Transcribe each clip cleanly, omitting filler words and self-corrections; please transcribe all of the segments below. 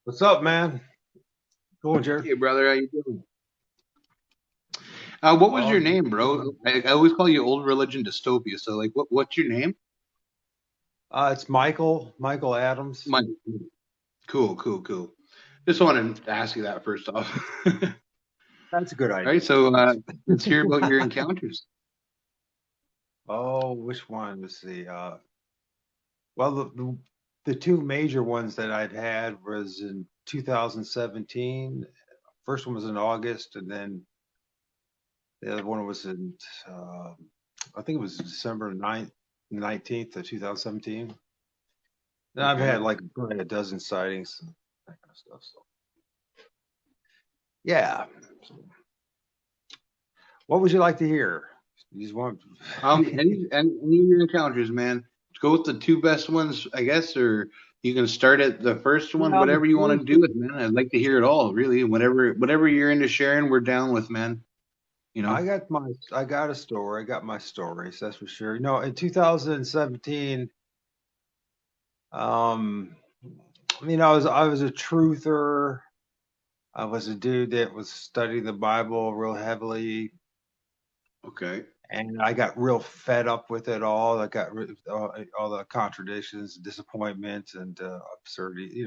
What's up, man? Going, Jared? Hey, brother, how you doing? What was Oh, your name, bro? I always call you Old Religion Dystopia. So, like, what's your name? it's Michael Adams. Mike. Cool, cool, cool. Just wanted to ask you that first off. All That's a good right, idea. so let's hear about your encounters. Oh, which one? Let's see. Well, the two major ones that I'd had was in 2017. First one was in August, and then the other one was in, uh, I think it was December 19th of 2017. And I've Okay. had like probably a dozen sightings, that kind of stuff. So, yeah. So, what would you like to hear? You just want. Any of your encounters, man. Go with the two best ones, I guess, or you can start at the first one. Well, the Whatever you want to first, do with, man. I'd like to hear it all, really. Whatever you're into sharing, we're down with, man. You know. I got a story. I got my stories, that's for sure. In 2017, um, I was a truther. I was a dude that was studying the Bible real heavily, Okay. and I got real fed up with it all. I got rid of all the contradictions, disappointments, and absurdity.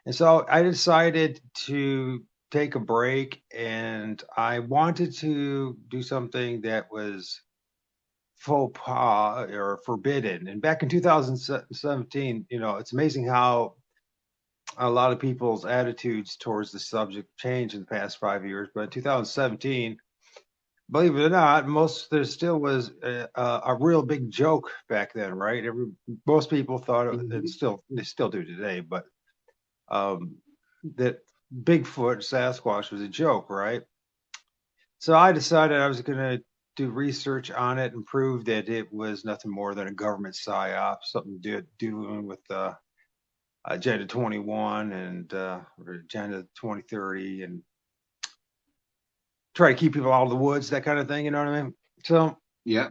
And so I decided to take a break, and I wanted to do something that was faux pas or forbidden. And back in 2017, it's amazing how a lot of people's attitudes towards the subject changed in the past 5 years. But in 2017, believe it or not, there still was a real big joke back then, right? Most people thought Mhm. they still do today, but um, that Bigfoot, Sasquatch was a joke, right? So I decided I was going to do research on it and prove that it was nothing more than a government psyop, something doing with Agenda 21 and or Agenda 2030, and try to keep people out of the woods, that kind of thing. You know what I mean? So Yeah.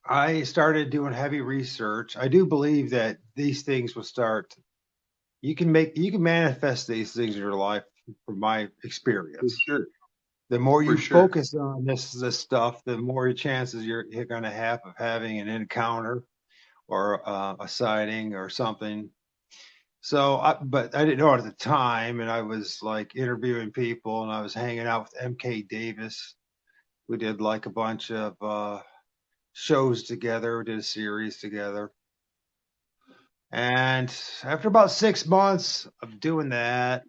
I started doing heavy research. I do believe that these things will start. You can manifest these things in your life, from my For experience. sure. The more For you sure. focus on this stuff, the more chances you're going to have of having an encounter or a sighting or something. But I didn't know it at the time, and I was like interviewing people, and I was hanging out with M.K. Davis. We did like a bunch of shows together. We did a series together, and after about 6 months of doing that,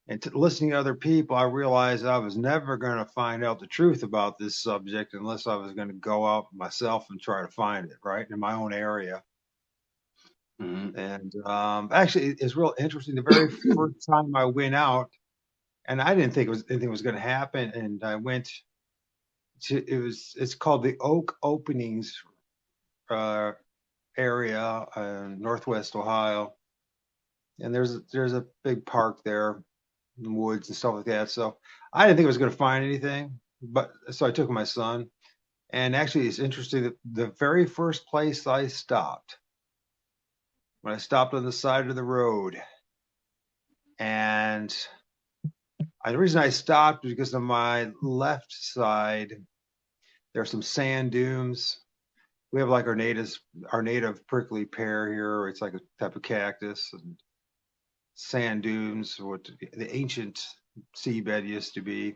and listening to other people, I realized I was never going to find out the truth about this subject unless I was going to go out myself and try to find it, right, in my own area. Hmm. And actually, it's real interesting. The very first time I went out, and I didn't think anything was going to happen, and I went to it's called the Oak Openings uh, area in Northwest Ohio, and there's a big park there, in the woods and stuff like that. So I didn't think I was going to find anything, but so I took my son. And actually, it's interesting that the very first place I stopped, when I stopped on the side of the road, and the reason I stopped was because on my left side, there's some sand dunes. We have like our native prickly pear here. It's like a type of cactus, and sand dunes, what the ancient seabed used to be.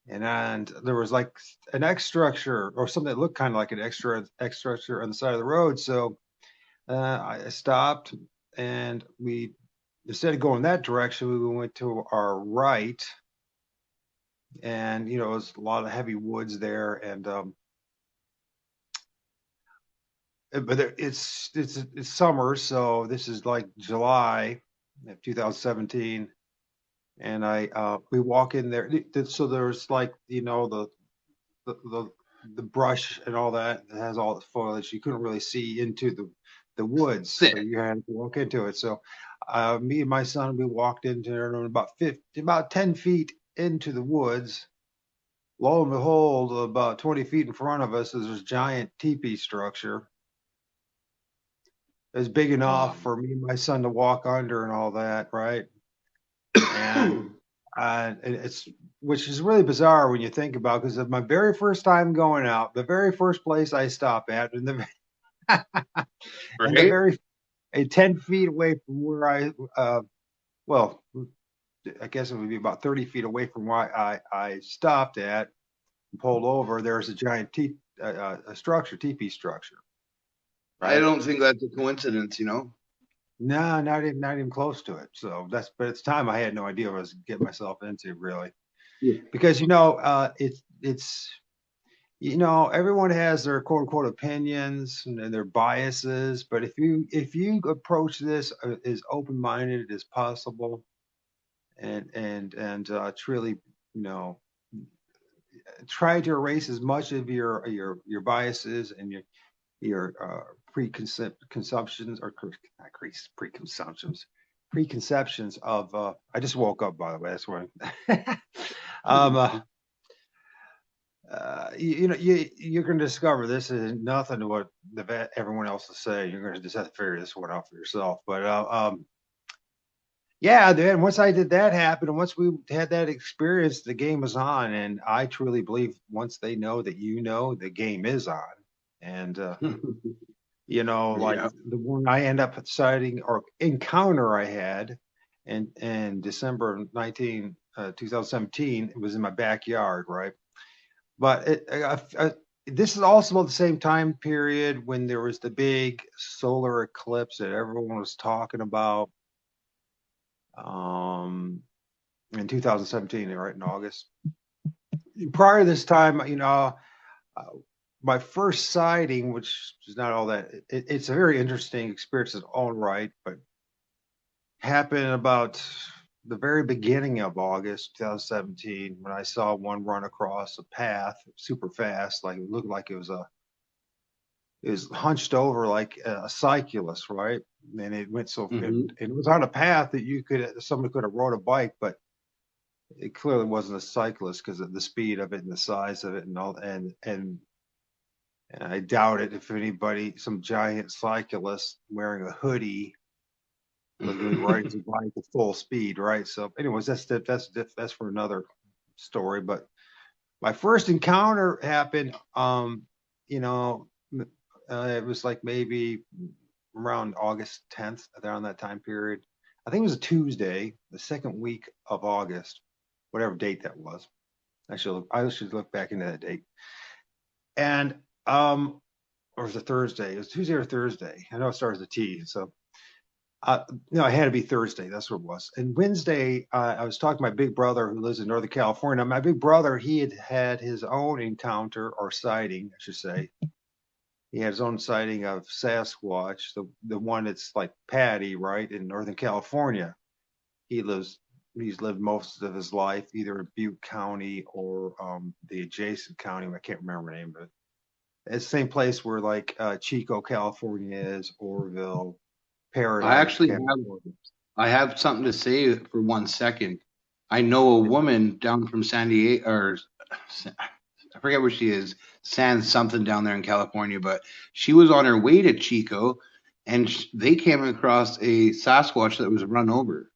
And there was like an X structure or something that looked kind of like an X structure on the side of the road. So I stopped, and we instead of going that direction, we went to our right, and it was a lot of heavy woods there, and but it's summer, so this is like July of 2017, and I we walk in there, so there's like the the the brush and all that has all the foliage. You couldn't really see into the woods, so Sick. you had to walk into it. So me and my son, we walked into there, and about 10 feet into the woods. Lo and behold, about 20 feet in front of us is this giant teepee structure. It was big enough Um, for me and my son to walk under and all that, right? And it's which is really bizarre when you think about because of my very first time going out, the very first place I stop at, and the right? very 10 feet away from where well, I guess it would be about 30 feet away from where I stopped at and pulled over. There's a giant a structure, teepee structure, I right? don't think that's a coincidence, you know? No, not even close to it. So but it's time I had no idea what I was getting myself into, really, Yeah. because it's everyone has their quote unquote opinions and their biases, but if you approach this as open minded as possible and truly, you know, try to erase as much of your biases and your preconceptions or not preconceptions of I just woke up, by the way, that's why. um you're going to discover this is nothing to what everyone else is saying. You're going to just have to figure this one out for yourself. But yeah, then once I did that happen, and once we had that experience, the game was on. And I truly believe once they know that the game is on. And like Yeah. the one I end up citing or encounter I had in December of 2017, it was in my backyard, right? But this is also about the same time period when there was the big solar eclipse that everyone was talking about in 2017, right in August. Prior to this time, uh, my first sighting, which is not all that, it's a very interesting experience in its own right, but happened about the very beginning of August 2017 when I saw one run across a path super fast, like it looked like it was hunched over like a cyclist, right? And it went Hmm. it was on a path that somebody could have rode a bike, but it clearly wasn't a cyclist because of the speed of it and the size of it and all. And I doubt it if anybody, some giant cyclist wearing a hoodie was going to be riding his bike at full speed, right? So, anyways, that's for another story. But my first encounter happened, you know, it was like maybe around August 10th, around that time period. I think it was a Tuesday, the second week of August, whatever date that was. I should look back into that date. And or was it Thursday? It was Tuesday or Thursday. I know it starts with a T. So no, it had to be Thursday. That's what it was. And Wednesday, I was talking to my big brother who lives in Northern California. My big brother, he had had his own encounter or sighting, I should say. He had his own sighting of Sasquatch, the one that's like Patty, right, in Northern California. He lives he's lived most of his life either in Butte County or the adjacent county. I can't remember the name, but it's the same place where like Chico, California is, Orville, I Paradise, actually have California. I have something to say for 1 second. I know a woman down from San Diego, or I forget where she is, San something down there in California, but she was on her way to Chico, and they came across a Sasquatch that was run over.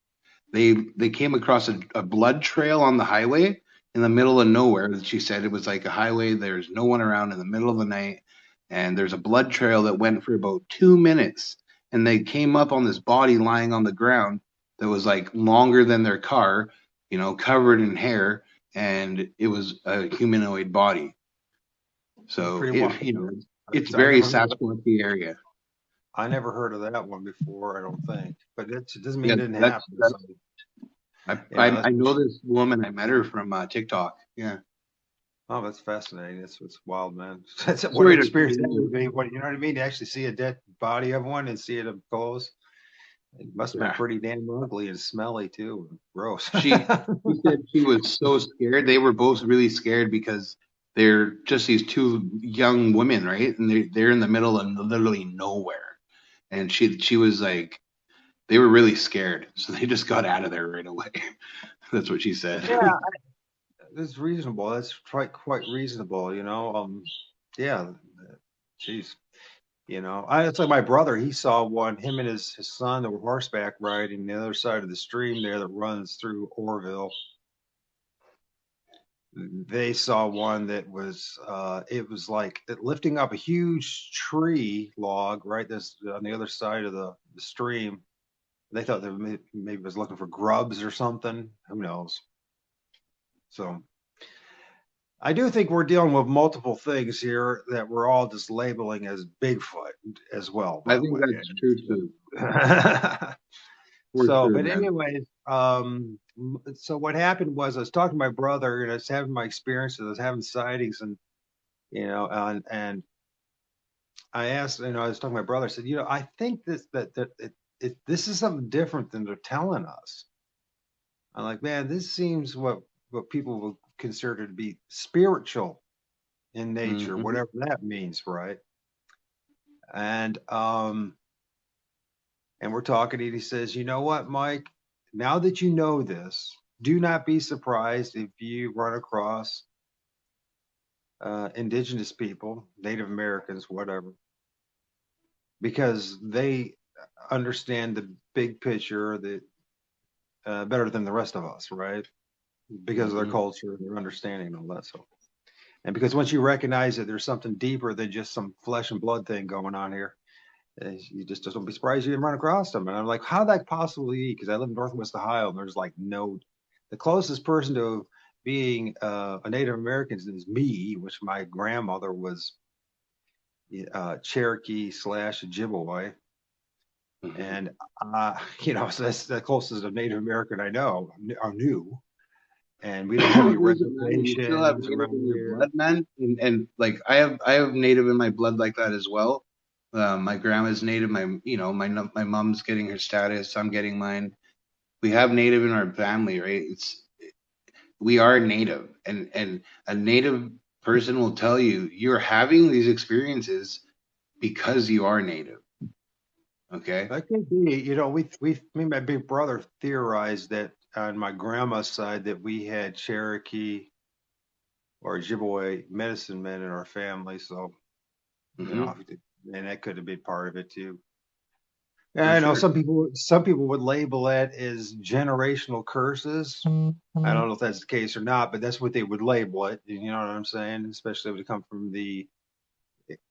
They came across a blood trail on the highway in the middle of nowhere. She said it was like a highway. There's no one around in the middle of the night, and there's a blood trail that went for about 2 minutes. And they came up on this body lying on the ground that was like longer than their car, covered in hair, and it was a humanoid body. So Pretty it, wild. it's I very never heard of, Sasquatchy area. I never heard of that one before. I don't think, but it doesn't mean Yeah, it didn't that's happen. So that's. I yeah, I, I know this woman. I met her from TikTok. Yeah. oh, that's fascinating. That's wild, man. That's what an Sorry to. experience that would be. What you know what I mean? To actually see a dead body of one and see it up close. It must have been Yeah. pretty damn ugly and smelly too. Gross. She said she was so scared. They were both really scared because they're just these two young women, right? And they're in the middle of literally nowhere. And she was like, they were really scared, so they just got out of there right away. That's what she said. Yeah, it's reasonable. That's quite reasonable. Yeah. Jeez. It's like my brother. He saw one. Him and his son that were horseback riding the other side of the stream there that runs through Orville. They saw one that was it was like lifting up a huge tree log right this on the other side of the stream. They thought that maybe it was looking for grubs or something. Who knows? So I do think we're dealing with multiple things here that we're all just labeling as Bigfoot as well, I by the think way. that's true too. For So, sure, but man. anyways, so what happened was I was talking to my brother and I was having my experiences, I was having sightings and I asked, I was talking to my brother, I said, I think this is something different than they're telling us. I'm like, man, this seems what people would consider to be spiritual in nature, Hmm. whatever that means, right? And and we're talking, and he says, you know what, Mike? Now that you know this, do not be surprised if you run across indigenous people, Native Americans, whatever, because they understand the big picture that better than the rest of us, right? Because of their Hmm. culture, their understanding, and all that. So, and because once you recognize that there's something deeper than just some flesh and blood thing going on here, you just don't be surprised you didn't run across them. And I'm like, how that possibly be? Because I live in Northwest Ohio, and there's like no, the closest person to being a Native American is me, which my grandmother was Cherokee slash Ojibwe, Hmm. and so that's the closest of Native American I know or knew. And we don't have any Is it, man? You still have reservations native around in your here. blood, man, and like I have native in my blood like that as well. My grandma's native. My mom's getting her status. I'm getting mine. We have native in our family, right? We are native, and a native person will tell you you're having these experiences because you are native. Okay. That could be, me and my big brother theorized that on my grandma's side that we had Cherokee or Ojibwe medicine men in our family. So, you know, Hmm. and that could have been part of it too. For I know sure. some people would label that as generational curses. I don't know if that's the case or not, but that's what they would label it. You know what I'm saying? Especially if it come from the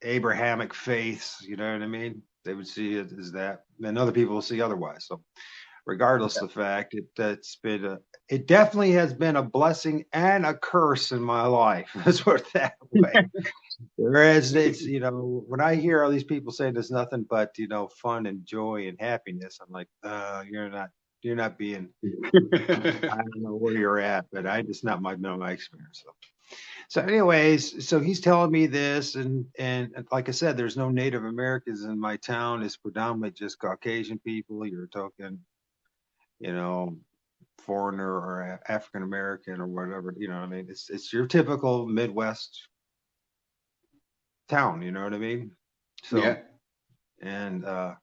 Abrahamic faiths, you know what I mean? They would see it as that, and other people will see otherwise. So, regardless of the fact, it definitely has been a blessing and a curse in my life. Let's put it that way. Whereas when I hear all these people say there's nothing but fun and joy and happiness, I'm like, you're not being. I don't know where you're at, but I just not my experience. So, anyways, so he's telling me this, and like I said, there's no Native Americans in my town. It's predominantly just Caucasian people. You're talking, you know, foreigner or African American or whatever. You know what I mean? It's your typical Midwest town. You know what I mean? Yeah. So and uh,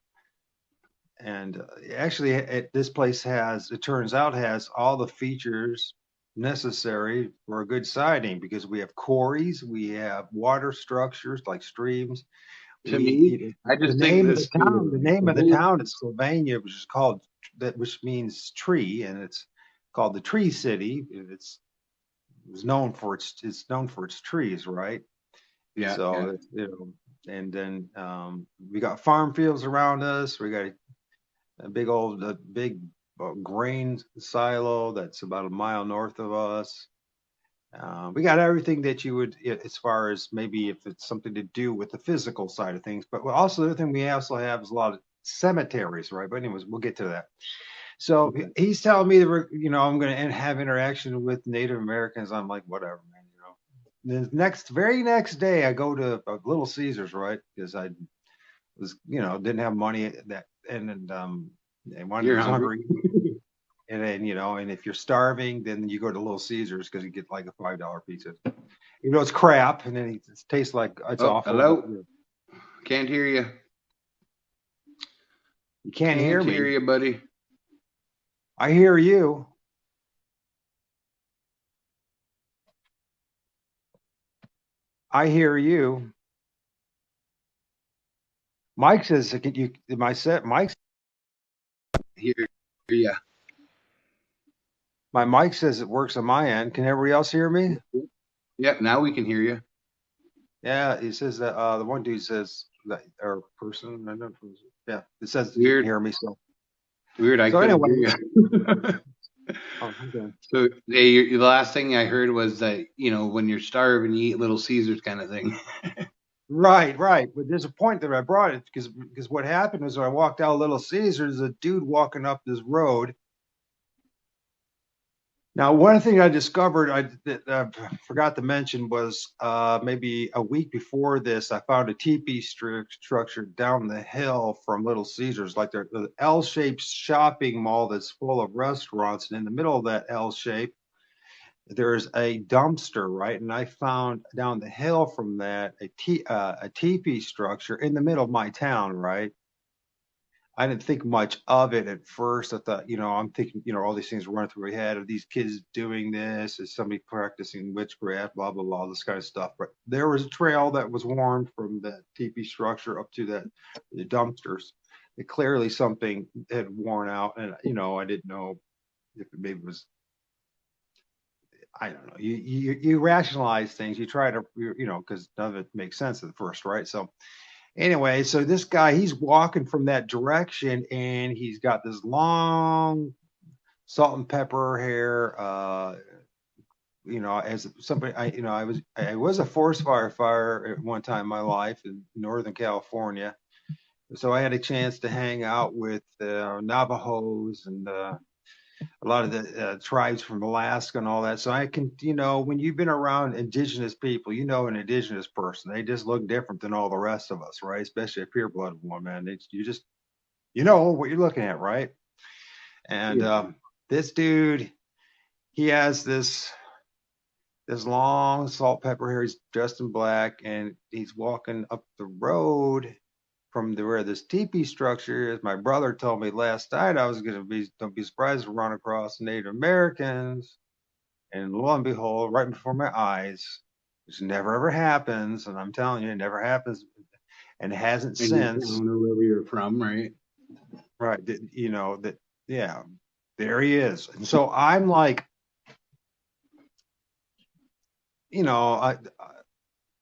and actually, this place it turns out, has all the features necessary for a good sighting because we have quarries, we have water structures like streams. To We me, you know, I the just think name of the this town, the name the of the whole. town is Sylvania, which is called which means tree, and it's called the Tree City. It's known for its trees, right? Yeah, So yeah. and then we got farm fields around us. We got a big grain silo that's about a mile north of us. We got everything that you would, as far as maybe if it's something to do with the physical side of things. But also the other thing we also have is a lot of cemeteries, right? But anyways, we'll get to that. So Okay. he's telling me that I'm going to have interaction with Native Americans. I'm like, whatever, man. The very next day, I go to Little Caesars, right? Because I was, didn't have money that and You're was hungry. hungry. And then, and if you're starving, then you go to Little Caesars because you get like a $5 pizza. It's crap, and then it tastes like it's Oh, awful, but hello. Can't hear you. you can't Can't hear hear me. you, buddy. I hear you. I hear you. Mike says, "Can you?" My set, Mike, Here, yeah. my mic says it works on my end. Can everybody else hear me? Yep, now we can hear you. Yeah, he says that. The one dude says that, or person, I don't know. Yeah, it says you can Weird, hear me. So, weird. I so couldn't anyway. hear you. Oh, okay. So, hey, the last thing I heard was that when you're starving, you eat Little Caesars, kind of thing. Right, right. But there's a point that I brought it because what happened was when I walked out of Little Caesars, a dude walking up this road. Now, one thing I discovered that I forgot to mention was maybe a week before this, I found a teepee structure down the hill from Little Caesars, like the L-shaped shopping mall that's full of restaurants, and in the middle of that L shape, there's a dumpster, right? And I found down the hill from that a teepee structure in the middle of my town, right? I didn't think much of it at first. I thought, I'm thinking, all these things running through my head. Are these kids doing this? Is somebody practicing witchcraft? Blah, blah, blah, this kind of stuff. But there was a trail that was worn from the teepee structure up to the dumpsters. It clearly something had worn out. And, I didn't know if it maybe was, I don't know. You rationalize things. You try to, because none of it makes sense at first, right? So, anyway, so this guy, he's walking from that direction and he's got this long salt and pepper hair. As somebody, I was a forest firefighter at one time in my life in Northern California. So I had a chance to hang out with Navajos and a lot of the tribes from Alaska and all that. So I can, when you've been around indigenous people, an indigenous person, they just look different than all the rest of us, right? Especially a pure blooded one, man. You just, what you're looking at, right? And Yeah. this dude, he has this long salt pepper hair. He's dressed in black, and he's walking up the road from where this teepee structure is. My brother told me last night I was going to don't be surprised to run across Native Americans. And lo and behold, right before my eyes, which never ever happens, and I'm telling you, it never happens, and hasn't In your since. town or wherever you're from, right? Right? That, yeah, there he is. And so I'm like, you know,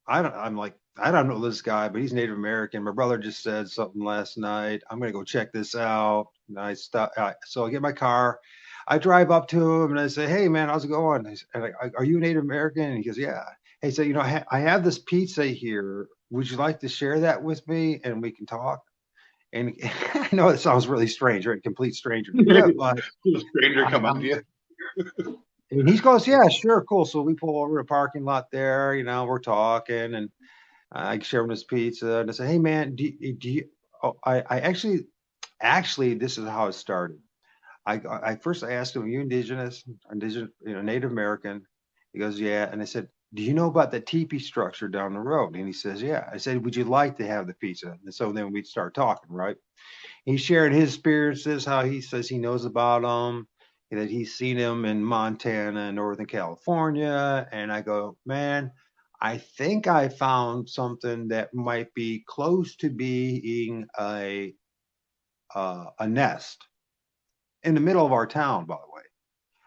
I don't. I'm like, I don't know this guy, but he's Native American. My brother just said something last night. I'm gonna go check this out. And I stop. So I get my car. I drive up to him and I say, "Hey, man, how's it going?" Are you a Native American? And he goes, "Yeah." Hey, so I have this pizza here. Would you like to share that with me and we can talk? And I know it sounds really strange, right? Complete stranger. Yeah, but A stranger come up to you. and he goes, "Yeah, sure, cool." So we pull over to the parking lot there. We're talking, and I share him this pizza, and I say, "Hey, man, do you?" Oh, I actually, this is how it started. I first asked him, "Are you indigenous, Native American?" He goes, "Yeah," and I said, "Do you know about the teepee structure down the road?" And he says, "Yeah." I said, "Would you like to have the pizza?" And so then we'd start talking, right? He shared his experiences, how he says he knows about them, that he's seen them in Montana and Northern California. And I go, man, I think I found something that might be close to being a nest in the middle of our town, by the way.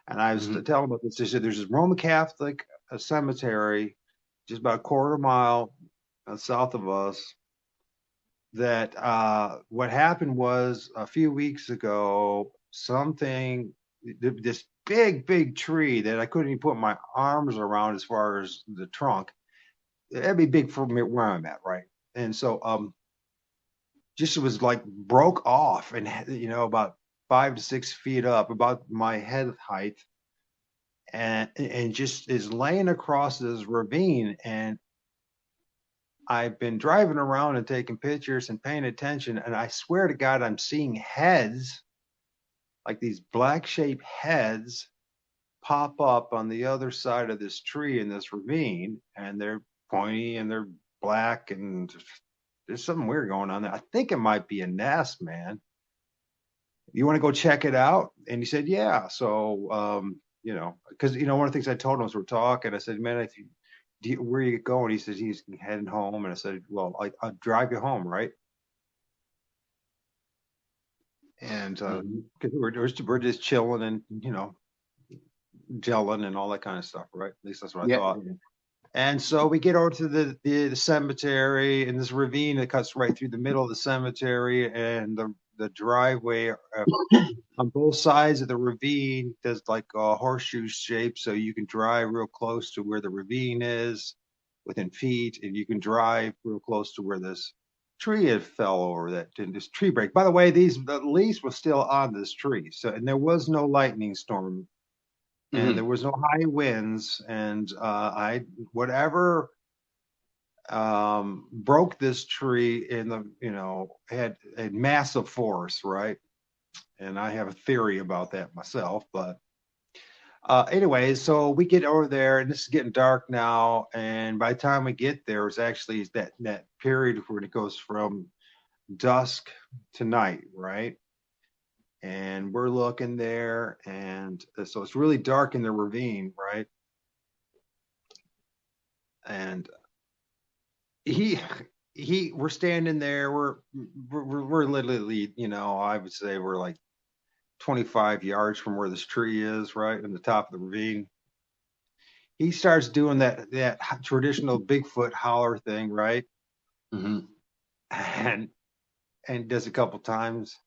And I was Hmm. telling him about this. He said, there's this Roman Catholic cemetery just about a quarter mile south of us that what happened was a few weeks ago, this big tree that I couldn't even put my arms around as far as the trunk. That'd be big for me where I'm at, right? And so, just it was like broke off and, about 5 to 6 feet up, about my head height, and just is laying across this ravine. And I've been driving around and taking pictures and paying attention, and I swear to God, I'm seeing heads, like these black shaped heads, pop up on the other side of this tree in this ravine, and they're pointy and they're black, and there's something weird going on there. I think it might be a nest, man. You want to go check it out? And he said, yeah. So, because one of the things I told him as we're talking, I said, man, where are you going? He said he's heading home, and I said, well, I'll drive you home, right? and Mhm. because we're just chilling and gelling and all that kind of stuff, right? At least that's what I Yeah. thought. And so we get over to the cemetery in this ravine that cuts right through the middle of the cemetery, and the driveway on both sides of the ravine does like a horseshoe shape, so you can drive real close to where the ravine is within feet, and you can drive real close to where this tree had fell over that in this tree break. By the way, the leaves were still on this tree, so and there was no lightning storm and there Mhm. was no high winds, and I whatever broke this tree in the had a massive force, right? And I have a theory about that myself, but anyways, so we get over there, and this is getting dark now. And by the time we get there, it's actually that period where it goes from dusk to night, right? And we're looking there, and so it's really dark in the ravine, right? And he we're standing there, we're literally, I would say we're like 25 yards from where this tree is, right in the top of the ravine. He starts doing that traditional Bigfoot holler thing, right? Mhm. and and does a couple times.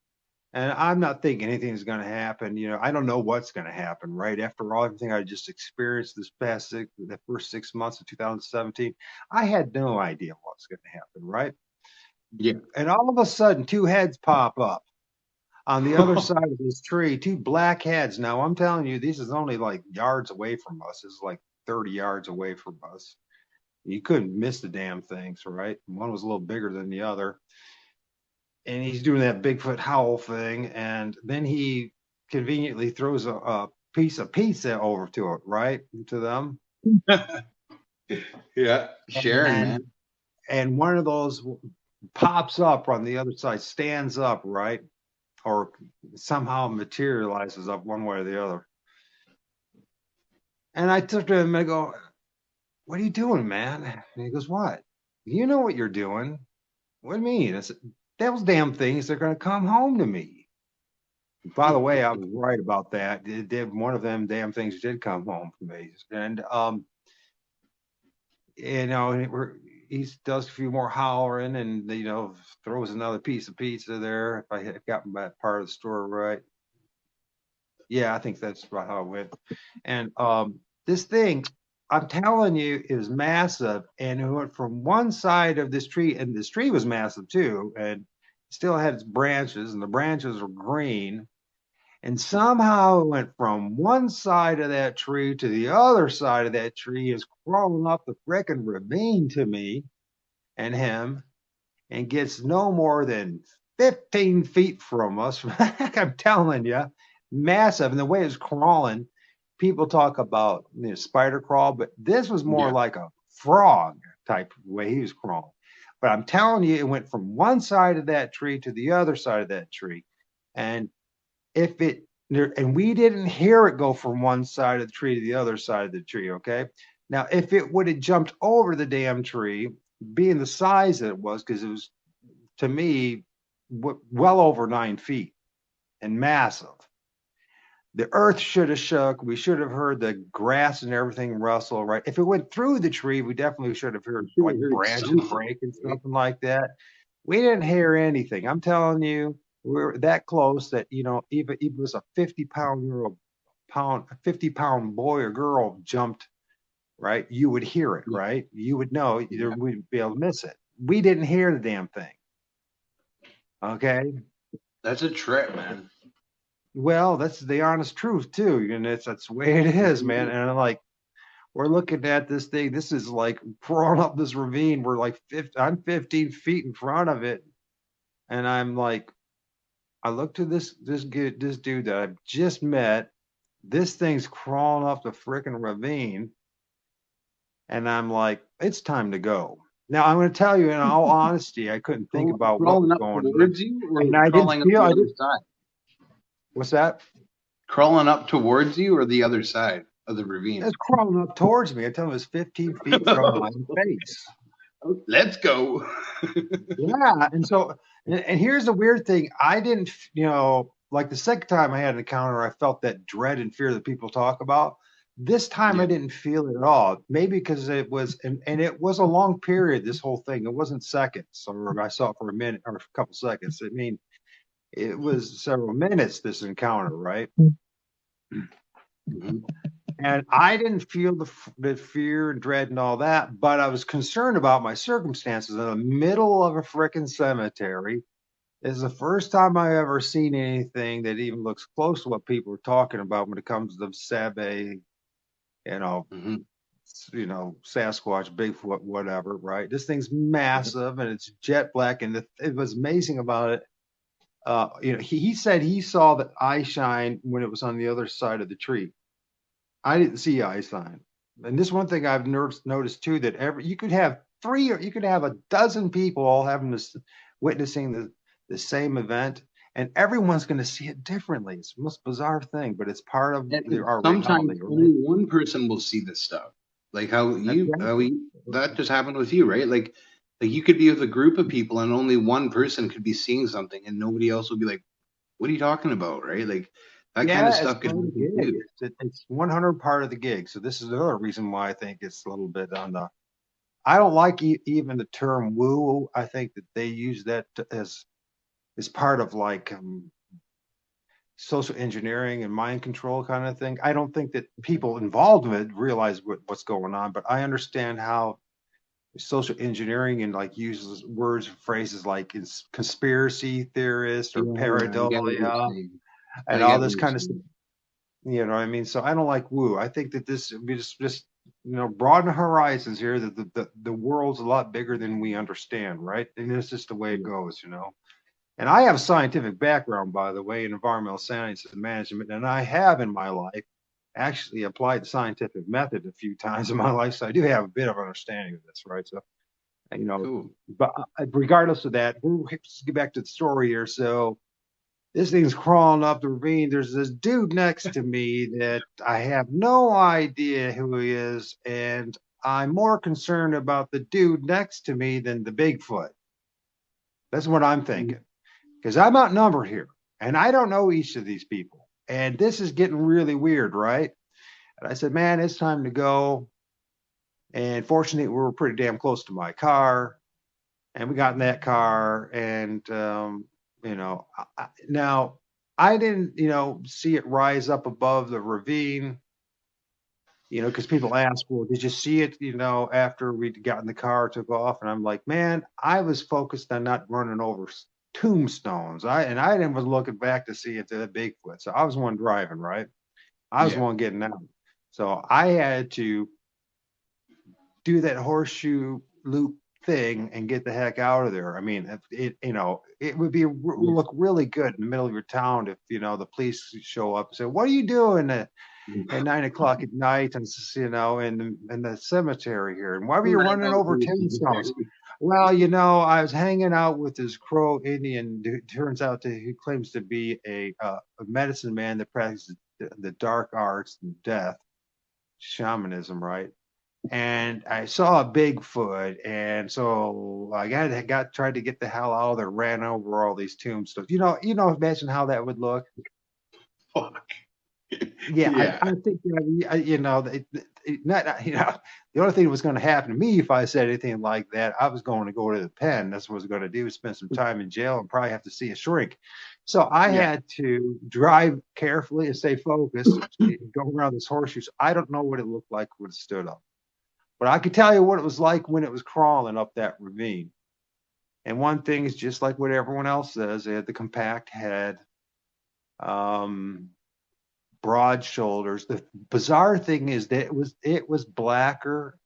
And I'm not thinking anything's going to happen. I don't know what's going to happen, right? After all, everything I just experienced the first 6 months of 2017, I had no idea what's going to happen, right? Yeah. And all of a sudden, two heads pop up on the other side of this tree, two black heads. Now, I'm telling you, this is only like yards away from us. This is like 30 yards away from us. You couldn't miss the damn things, right? One was a little bigger than the other. And he's doing that Bigfoot howl thing. And then he conveniently throws a piece of pizza over to it, right? To them. Yeah. Sharon, And man. and one of those pops up on the other side, stands up, right? Or somehow materializes up one way or the other. And I took to him and I go, "What are you doing, man?" And he goes, "What? You know what you're doing. What do you mean?" I said, "Those damn things are going to come home to me." By the way, I was right about that. It did, one of them damn things did come home to me. And he does a few more hollering and throws another piece of pizza there. If I had gotten that part of the store right. Yeah, I think that's about how it went. And this thing, I'm telling you, is massive. And it went from one side of this tree, and this tree was massive too, and still had its branches, and the branches were green. And somehow it went from one side of that tree to the other side of that tree, is crawling up the frickin' ravine to me and him, and gets no more than 15 feet from us. I'm telling you, massive. And the way it's crawling, people talk about spider crawl, but this was more Yeah. like a frog type of way he was crawling. But I'm telling you, it went from one side of that tree to the other side of that tree. And if it, and we didn't hear it go from one side of the tree to the other side of the tree, okay? Now, if it would have jumped over the damn tree, being the size that it was, because it was to me well over 9 feet and massive. The earth should have shook. We should have heard the grass and everything rustle, right? If it went through the tree, we definitely should have You heard should like have heard branches something. break and Right? something like that. We didn't hear anything. I'm telling you, we're that close that, even it was a 50-pound boy or girl jumped, right? You would hear it, Yeah. right? You would know, Yeah. we'd be able to miss it. We didn't hear the damn thing. Okay. That's a trip, man. Well, that's the honest truth too, and that's the way it is, man. And I'm like, we're looking at this thing. This is like crawling up this ravine. We're like I'm 15 feet in front of it, and I'm like, I look to this dude that I've just met. This thing's crawling up the freaking ravine, and I'm like, it's time to go. Now I'm going to tell you, in all honesty, I couldn't think about what was Crawling up going on, towards you or and I didn't crawling up feel. the I other didn't. side? What's that? Crawling up towards you or the other side of the ravine? It's crawling up towards me. I tell him it's 15 feet from my face. Let's go. Yeah, and so and here's the weird thing. I didn't, like the second time I had an encounter, I felt that dread and fear that people talk about. This time I Yeah. didn't feel it at all. Maybe because it was, and it was a long period, this whole thing. It wasn't seconds, or I saw it for a minute or a couple seconds. I mean, it was several minutes, this encounter, right? Hmm. And I didn't feel the fear and dread and all that, but I was concerned about my circumstances in the middle of a frickin' cemetery. This is the first time I ever seen anything that even looks close to what people are talking about when it comes to Sabe, you know, Hmm. Sasquatch, Bigfoot, whatever, right? This thing's massive and it's jet black. And it was amazing about it. He said he saw the eye shine when it was on the other side of the tree. I didn't see eye sign. And this one thing I've noticed too, that you could have three or you could have a dozen people all having this witnessing the same event, and everyone's going to see it differently. It's the most bizarre thing, but it's part of And our sometimes reality, right? only one person will see this stuff. Like Exactly. that just happened with you, right? Like you could be with a group of people and only one person could be seeing something and nobody else will be like, what are you talking about? Right? Like that kind of Yeah, it's stuff could part of the happen gig. too. It's 100 part of the gig. So this is another reason why I think it's a little bit on the. I don't like even the term woo. I think that they use that as part of like social engineering and mind control kind of thing. I don't think that people involved in it realize what's going on, but I understand how social engineering and like uses words and phrases like conspiracy theorist or Yeah, I get what you're pareidolia saying. and I all get what this you're kind of stuff. saying. You know what I mean? So I don't like woo. I think that this we just broaden the horizons here. That the world's a lot bigger than we understand, right? And it's just the way it Yeah. goes. And I have a scientific background, by the way, in environmental science and management, and I have in my life actually applied the scientific method a few times in my life, so I do have a bit of understanding of this, right? So, you know, Cool. but regardless of that, let's get back to the story here. So this thing's crawling up the ravine. There's this dude next to me that I have no idea who he is, and I'm more concerned about the dude next to me than the Bigfoot. That's what I'm thinking because I'm outnumbered here and I don't know each of these people. And this is getting really weird, right? And I said, man, it's time to go. And fortunately, we were pretty damn close to my car. And we got in that car. And, now I didn't, see it rise up above the ravine, because people ask, well, did you see it, after we got in the car, took off? And I'm like, man, I was focused on not running over tombstones. I didn't was looking back to see it to the Bigfoot. So I was the one driving, right? I was the Yeah. one getting out. So I had to do that horseshoe loop thing and get the heck out of there. I mean, it would Yeah. look really good in the middle of your town if the police show up and say, "What are you doing at 9 o'clock at night and in the cemetery here? And why were you Right running out over in the tombstones?" cemetery. Well, I was hanging out with this Crow Indian who turns out who claims to be a medicine man that practices the dark arts and death, shamanism, right? And I saw a Bigfoot, and so I got tried to get the hell out of there, ran over all these tombstones. Imagine how that would look. Fuck. Yeah, I Yeah. think not the only thing that was going to happen to me if I said anything like that, I was going to go to the pen. That's what I was going to do, spend some time in jail and probably have to see a shrink. So I Yeah. had to drive carefully and stay focused, go around this horseshoe. So I don't know what it looked like when it stood up, but I could tell you what it was like when it was crawling up that ravine. And one thing is just like what everyone else says, it had the compact head. Um, Broad shoulders. The bizarre thing is that it was blacker,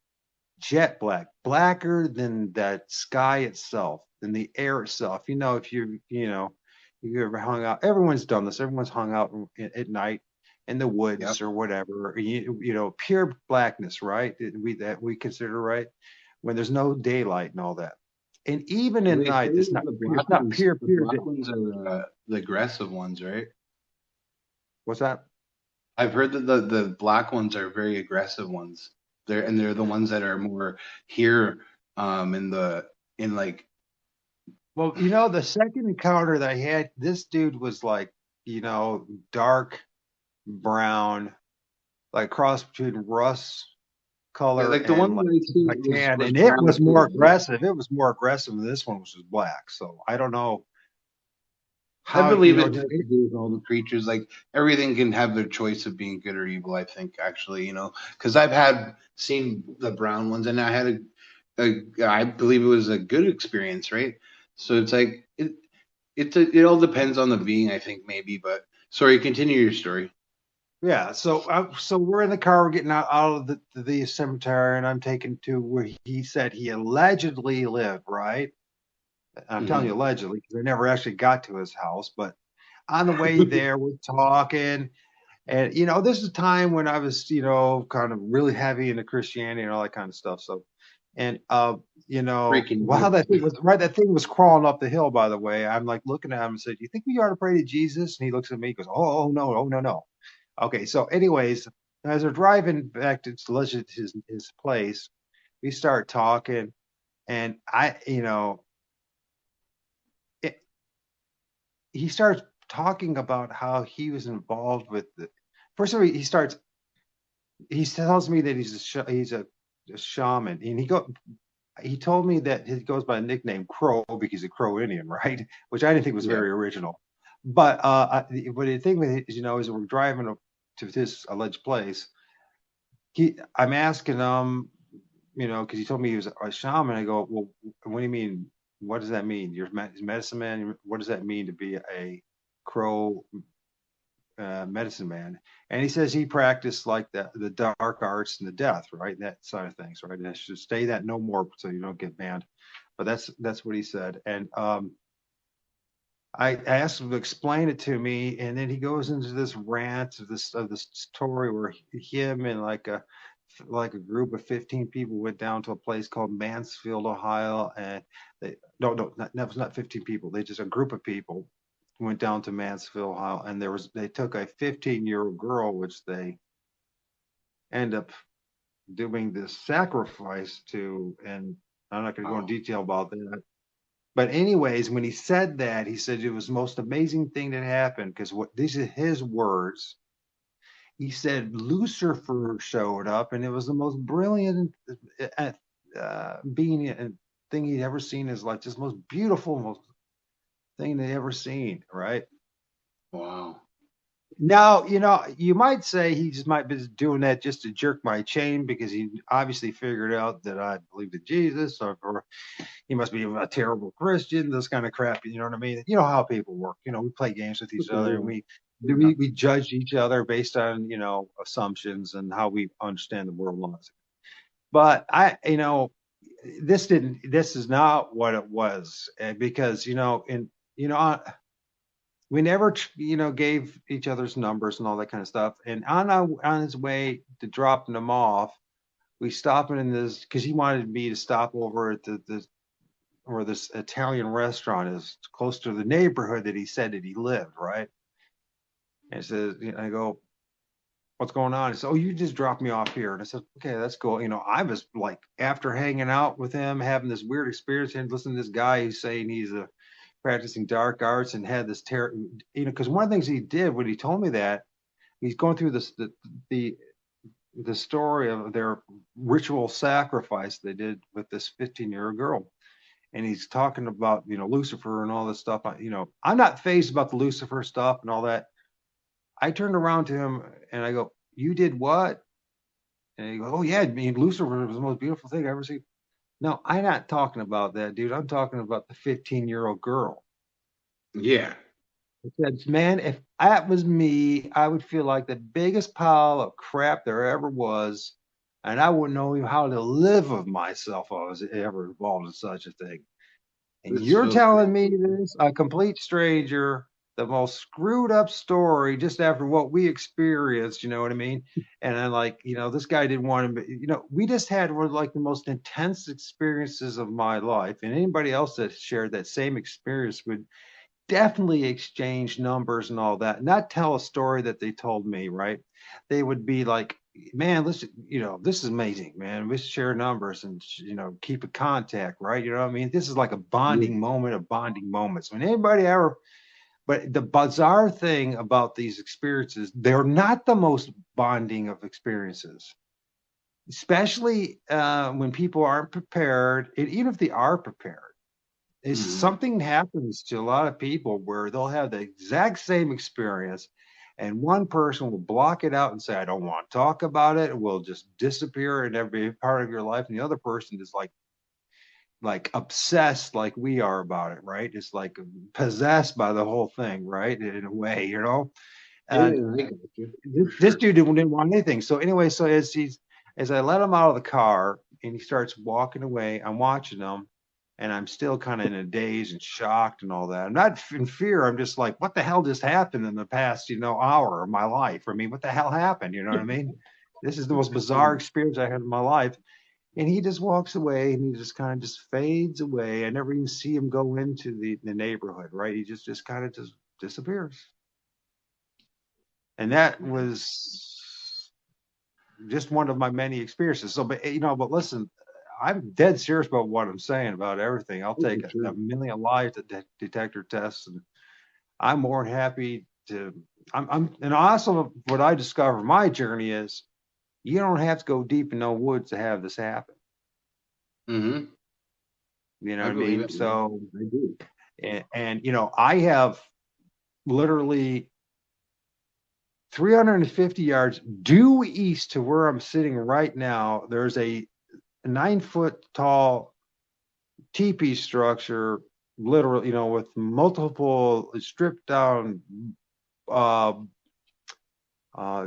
jet black, blacker than that sky itself, than the air itself. If you ever hung out, everyone's done this. Everyone's hung out at night in the Yep. woods or whatever. Pure blackness, right? That we consider right when there's no daylight and all that. And even Well, at they say night, it's that not pure. It's not pure. the Pure. black ones are the aggressive ones, right? What's that? I've heard that the black ones are very aggressive ones. They're the ones that are more here. in the in like Well, the second encounter that I had, this dude was like, dark brown, like cross between rust yeah, color like the and one like that I seen a tan, was and it brown was too, more right? aggressive. It was more aggressive than this one, which was black. So I don't know I how, believe it has to do with all the creatures. Like everything can have their choice of being good or evil. I think actually, because I've had seen the brown ones, and I had I believe it was a good experience, right? So it's like it all depends on the being, I think maybe. But sorry, continue your story. yeah. So we're in the car, we're getting out of the cemetery, and I'm taken to where he said he allegedly lived. Right. I'm telling you Hmm. allegedly because I never actually got to his house, but on the way there, we're talking. And this is a time when I was, kind of really heavy into Christianity and all that kind of stuff. So, and Breaking while news. that thing was crawling up the hill, by the way, I'm like looking at him and said, "Do you think we ought to pray to Jesus?" And he looks at me, he goes, "Oh no, oh no, no." Okay, so anyways, as we're driving back to his place, we start talking, and it, he starts talking about how he was involved with the. First of all, he tells me that he's a shaman, and he told me that he goes by a nickname Crow because he's a Crow Indian, right? Which I didn't think was Yeah. very original. But the thing with it is, is we're driving to this alleged place. I'm asking him, because he told me he was a shaman. I go, well, what do you mean? What does that mean? You're a medicine man. What does that mean to be a Crow medicine man? And he says he practiced like the dark arts and the death, right? That side of things, right? And I should stay that no more so you don't get banned. But that's what he said. And I asked him to explain it to me, and then he goes into this rant of this story where him and like a group of 15 people went down to a place called Mansfield, Ohio, and they no, that was not 15 people. They just a group of people went down to Mansfield, Ohio, and they took a 15-year-old girl, which they end up doing this sacrifice to, and I'm not going to go into Wow. detail about that. But anyways, when he said that, he said it was the most amazing thing that happened because what these are his words. He said Lucifer showed up, and it was the most brilliant being and thing he'd ever seen in his life, just most beautiful most thing they ever seen. Right Wow. now, you might say he just might be doing that just to jerk my chain because he obviously figured out that I believed in Jesus, or he must be a terrible Christian, this kind of crap. You know what I mean? You know how people work. We play games with each other, and we Yeah. we, we judge each other based on assumptions and how we understand the world laws. But this is not what it was, because we never gave each other's numbers and all that kind of stuff. And on his way to dropping them off, we stopped in this because he wanted me to stop over at the where this Italian restaurant is close to the neighborhood that he said that he lived, right? And he says, I go, what's going on? He said, oh, you just dropped me off here. And I said, okay, that's cool. I was like, after hanging out with him, having this weird experience and listening to this guy who's saying he's a practicing dark arts and had this terror, because one of the things he did when he told me that he's going through the the story of their ritual sacrifice they did with this 15-year-old girl, and he's talking about Lucifer and all this stuff. I'm not phased about the Lucifer stuff and all that. I turned around to him and I go, "You did what?" And he goes, "Oh yeah, I mean Lucifer was the most beautiful thing I ever seen." No, I'm not talking about that, dude. I'm talking about the 15-year-old girl. Yeah. I said, man, if that was me, I would feel like the biggest pile of crap there ever was, and I wouldn't know even how to live with myself if I was ever involved in such a thing. And It's you're so telling crazy. me this, a complete stranger, the most screwed up story just after what we experienced, you know what I mean? And I'm like, this guy didn't want him, but we just had one of like the most intense experiences of my life. And anybody else that shared that same experience would definitely exchange numbers and all that, not tell a story that they told me, right? They would be like, man, listen, this is amazing, man. We share numbers and, keep in contact, right? You know what I mean? This is like a Yeah. bonding moment of bonding moments. When anybody ever, but the bizarre thing about these experiences, they're not the most bonding of experiences, especially when people aren't prepared, and even if they are prepared is Mhm. something happens to a lot of people where they'll have the exact same experience and one person will block it out and say, I don't want to talk about it. It will just disappear and never be a part of your life. And the other person is like obsessed like we are about it, right? It's like possessed by the whole thing, right? In a way, And Yeah, I got you for this sure. dude didn't want anything. So anyway, so as I let him out of the car and he starts walking away, I'm watching him, and I'm still kind of in a daze and shocked and all that. I'm not in fear. I'm just like, what the hell just happened in the past, hour of my life? I mean, what the hell happened? You know what I mean? This is the most bizarre experience I had in my life. And he just walks away and he just kind of just fades away. I never even see him go into the neighborhood, right? He just kind of just disappears. And that was just one of my many experiences. So, but listen, I'm dead serious about what I'm saying about everything. I'll Oh, for take sure. a million lie detector tests, and I'm more than happy to. And also what I discovered my journey is you don't have to go deep in no woods to have this happen. Hmm. You know I what I believe mean? it, man. So, I do. and I have literally 350 yards due east to where I'm sitting right now. There's a 9 foot tall teepee structure, literally, with multiple stripped down uh,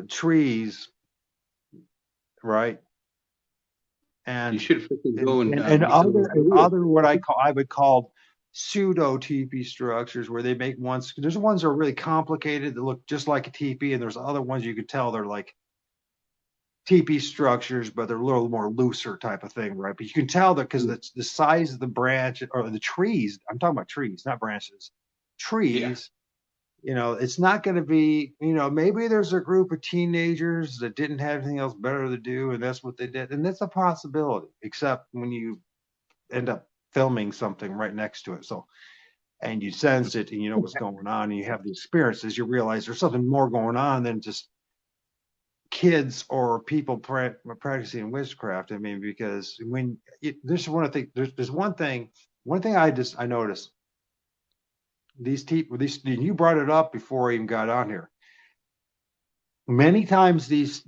trees, right? You And should freaking and go and and, and make a other little and video. other what I would call pseudo teepee structures where they make ones. There's ones that are really complicated that look just like a teepee, and there's other ones you could tell they're like teepee structures, but they're a little more looser type of thing, right? But you can tell that because the size of the branch or the trees. I'm talking about trees, not branches. Yeah. Trees. It's not going to be. Maybe there's a group of teenagers that didn't have anything else better to do, and that's what they did, and that's a possibility. Except when you end up filming something right next to it, so and you sense it, and you know what's going on, and you have the experiences, you realize there's something more going on than just kids or people practicing witchcraft. I mean, because there's one thing, there's one thing I noticed these you brought it up before I even got on here. Many times these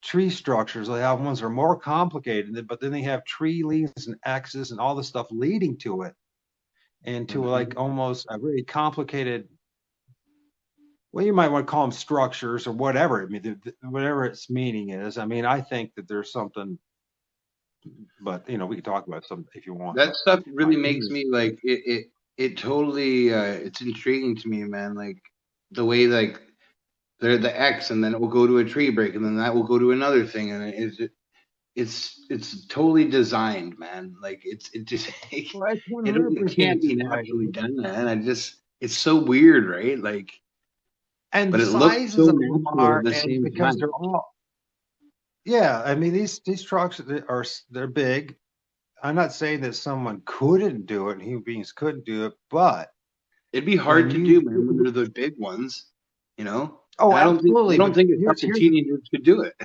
tree structures, they have ones that are more complicated, but then they have tree leaves and X's and all this stuff leading to it, and to like Hmm. almost a really complicated, well, you might want to call them structures or whatever. I mean, whatever its meaning is. I mean, I think that there's something, but we can talk about some if you want. That But stuff my really thing makes is, me like it totally it's intriguing to me, man. Like the way like they're the X and then it will go to a tree break and then that will go to another thing and it's totally designed, man. Like it just well, it's it 100% can't be designed, naturally done, man. It's so weird, right? Like and but the it looks sizes so of them natural at are, the and same because time. they're all, yeah. I mean, these trucks they're big. I'm not saying that someone couldn't do it, and human beings couldn't do it, but It'd be hard when to you, do, man, when they're the big ones, you know? oh, And I absolutely. don't But think a here's couple here's teenagers could do it.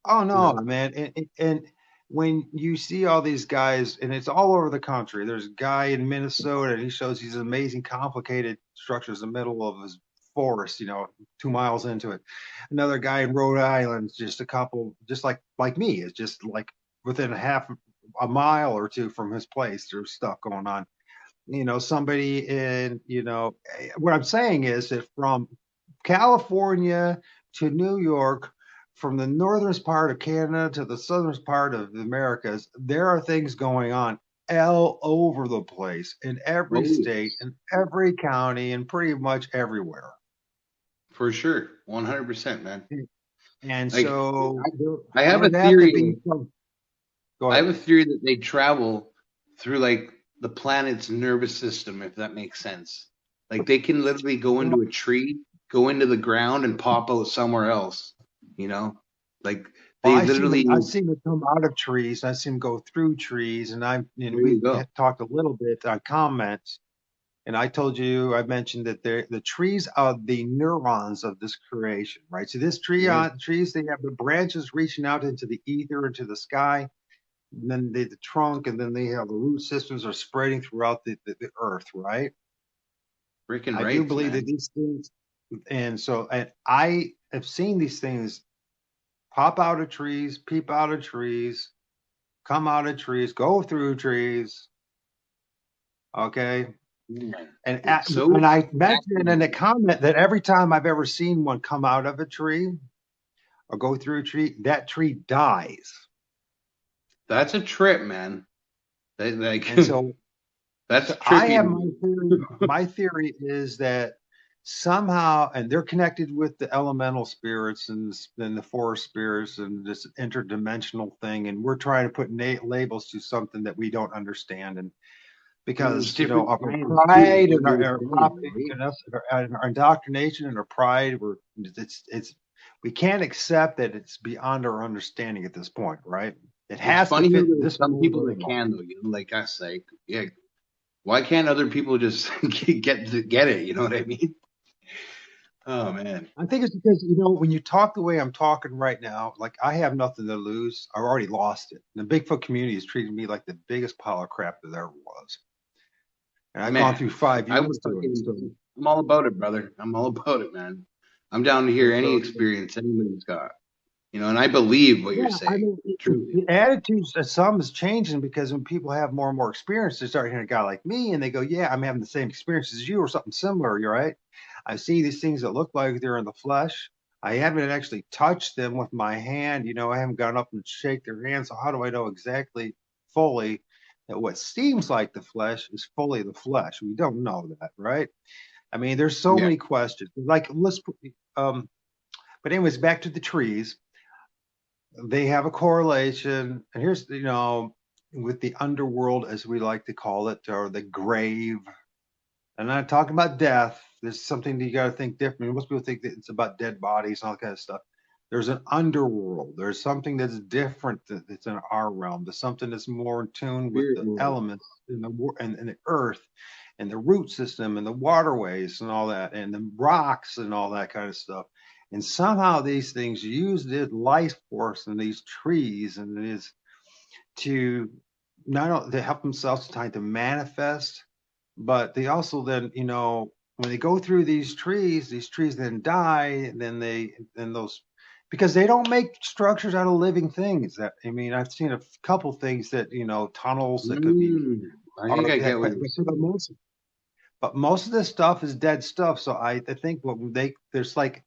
oh You no, know? man, and when you see all these guys, and it's all over the country. There's a guy in Minnesota, and he shows these amazing, complicated structures in the middle of his forest. 2 miles into it. Another guy in Rhode Island, just a couple, just like me, is just like within a mile or two from his place. There's stuff going on. Somebody in, what I'm saying is that from California to New York, from the northern part of Canada to the southern part of the Americas, there are things going on all over the place in every Oh, state, yes. in every county, and pretty much everywhere. For sure. 100%, man. And Like so I have a there'd have to theory be like some. Go I have ahead. a theory that they travel through like the planet's nervous system, if that makes sense. Like they can literally go into a tree, go into the ground, and pop out somewhere else. You know, like Well, they literally. I've seen them come out of trees. I've seen them go through trees, and There we you go. talked a little bit on comments. And I told you, I mentioned that the trees are the neurons of this creation, right? So this Yeah, trees, they have the branches reaching out into the ether, into the sky, and then the trunk, and then they have the root systems are spreading throughout the earth, right? freaking I do rights, believe that man. these things, and I have seen these things pop out of trees, peep out of trees, come out of trees, go through trees. Okay. Man, And it's so and I mentioned in the fascinating. comment that every time I've ever seen one come out of a tree or go through a tree, that tree dies. That's a trip, man. Like And so, that's I trippy have to my me. theory. My theory is that somehow, and they're connected with the elemental spirits and the forest spirits and this interdimensional thing. And we're trying to put labels to something that we don't understand. And And there's because different of our plans too, like pride what and you were our saying, right? and us and our indoctrination and our pride, it's we can't accept that it's beyond our understanding at this point, right? It It's has to funny how fit there's this some mold people or the that mold. can though, like us, like yeah. Why can't other people just get it? You know what I mean? Oh man. I think it's because when you talk the way I'm talking right now, like I have nothing to lose. I've already lost it. And the Bigfoot community has treated me like the biggest pile of crap that there was, and I've gone Man, through 5 years through it. So I'm all about it, brother. I'm all about it, man. I'm down to hear any so experience anybody's got. And I believe what you're yeah, I saying. mean, Truly. the attitudes of some is changing because when people have more and more experience, they start hearing a guy like me and they go, "Yeah, I'm having the same experience as you or something similar." You're right. I see these things that look like they're in the flesh. I haven't actually touched them with my hand. I haven't gone up and shake their hand. So how do I know exactly fully that what seems like the flesh is fully the flesh? We don't know that, right? I mean, there's so Yeah. many questions. Like, um, but anyways, back to the trees. They have a correlation, and here's with the underworld, as we like to call it, or the grave. And I'm not talking about death. There's something that you got to think different. Most people think that it's about dead bodies and all that kind of stuff. There's an underworld. There's something that's different that's in our realm. There's something that's more in tune with Spirit the world. elements in and the earth and the root system and the waterways and all that and the rocks and all that kind of stuff. And somehow these things use the life force in these trees and it is to not only to help themselves trying to manifest, but they also then, when they go through these trees then die, and then those because they don't make structures out of living things. That I mean, I've seen a couple things that tunnels that could be I think are I that, get what you're for the saying. most of this stuff is dead stuff. So I think what they there's like,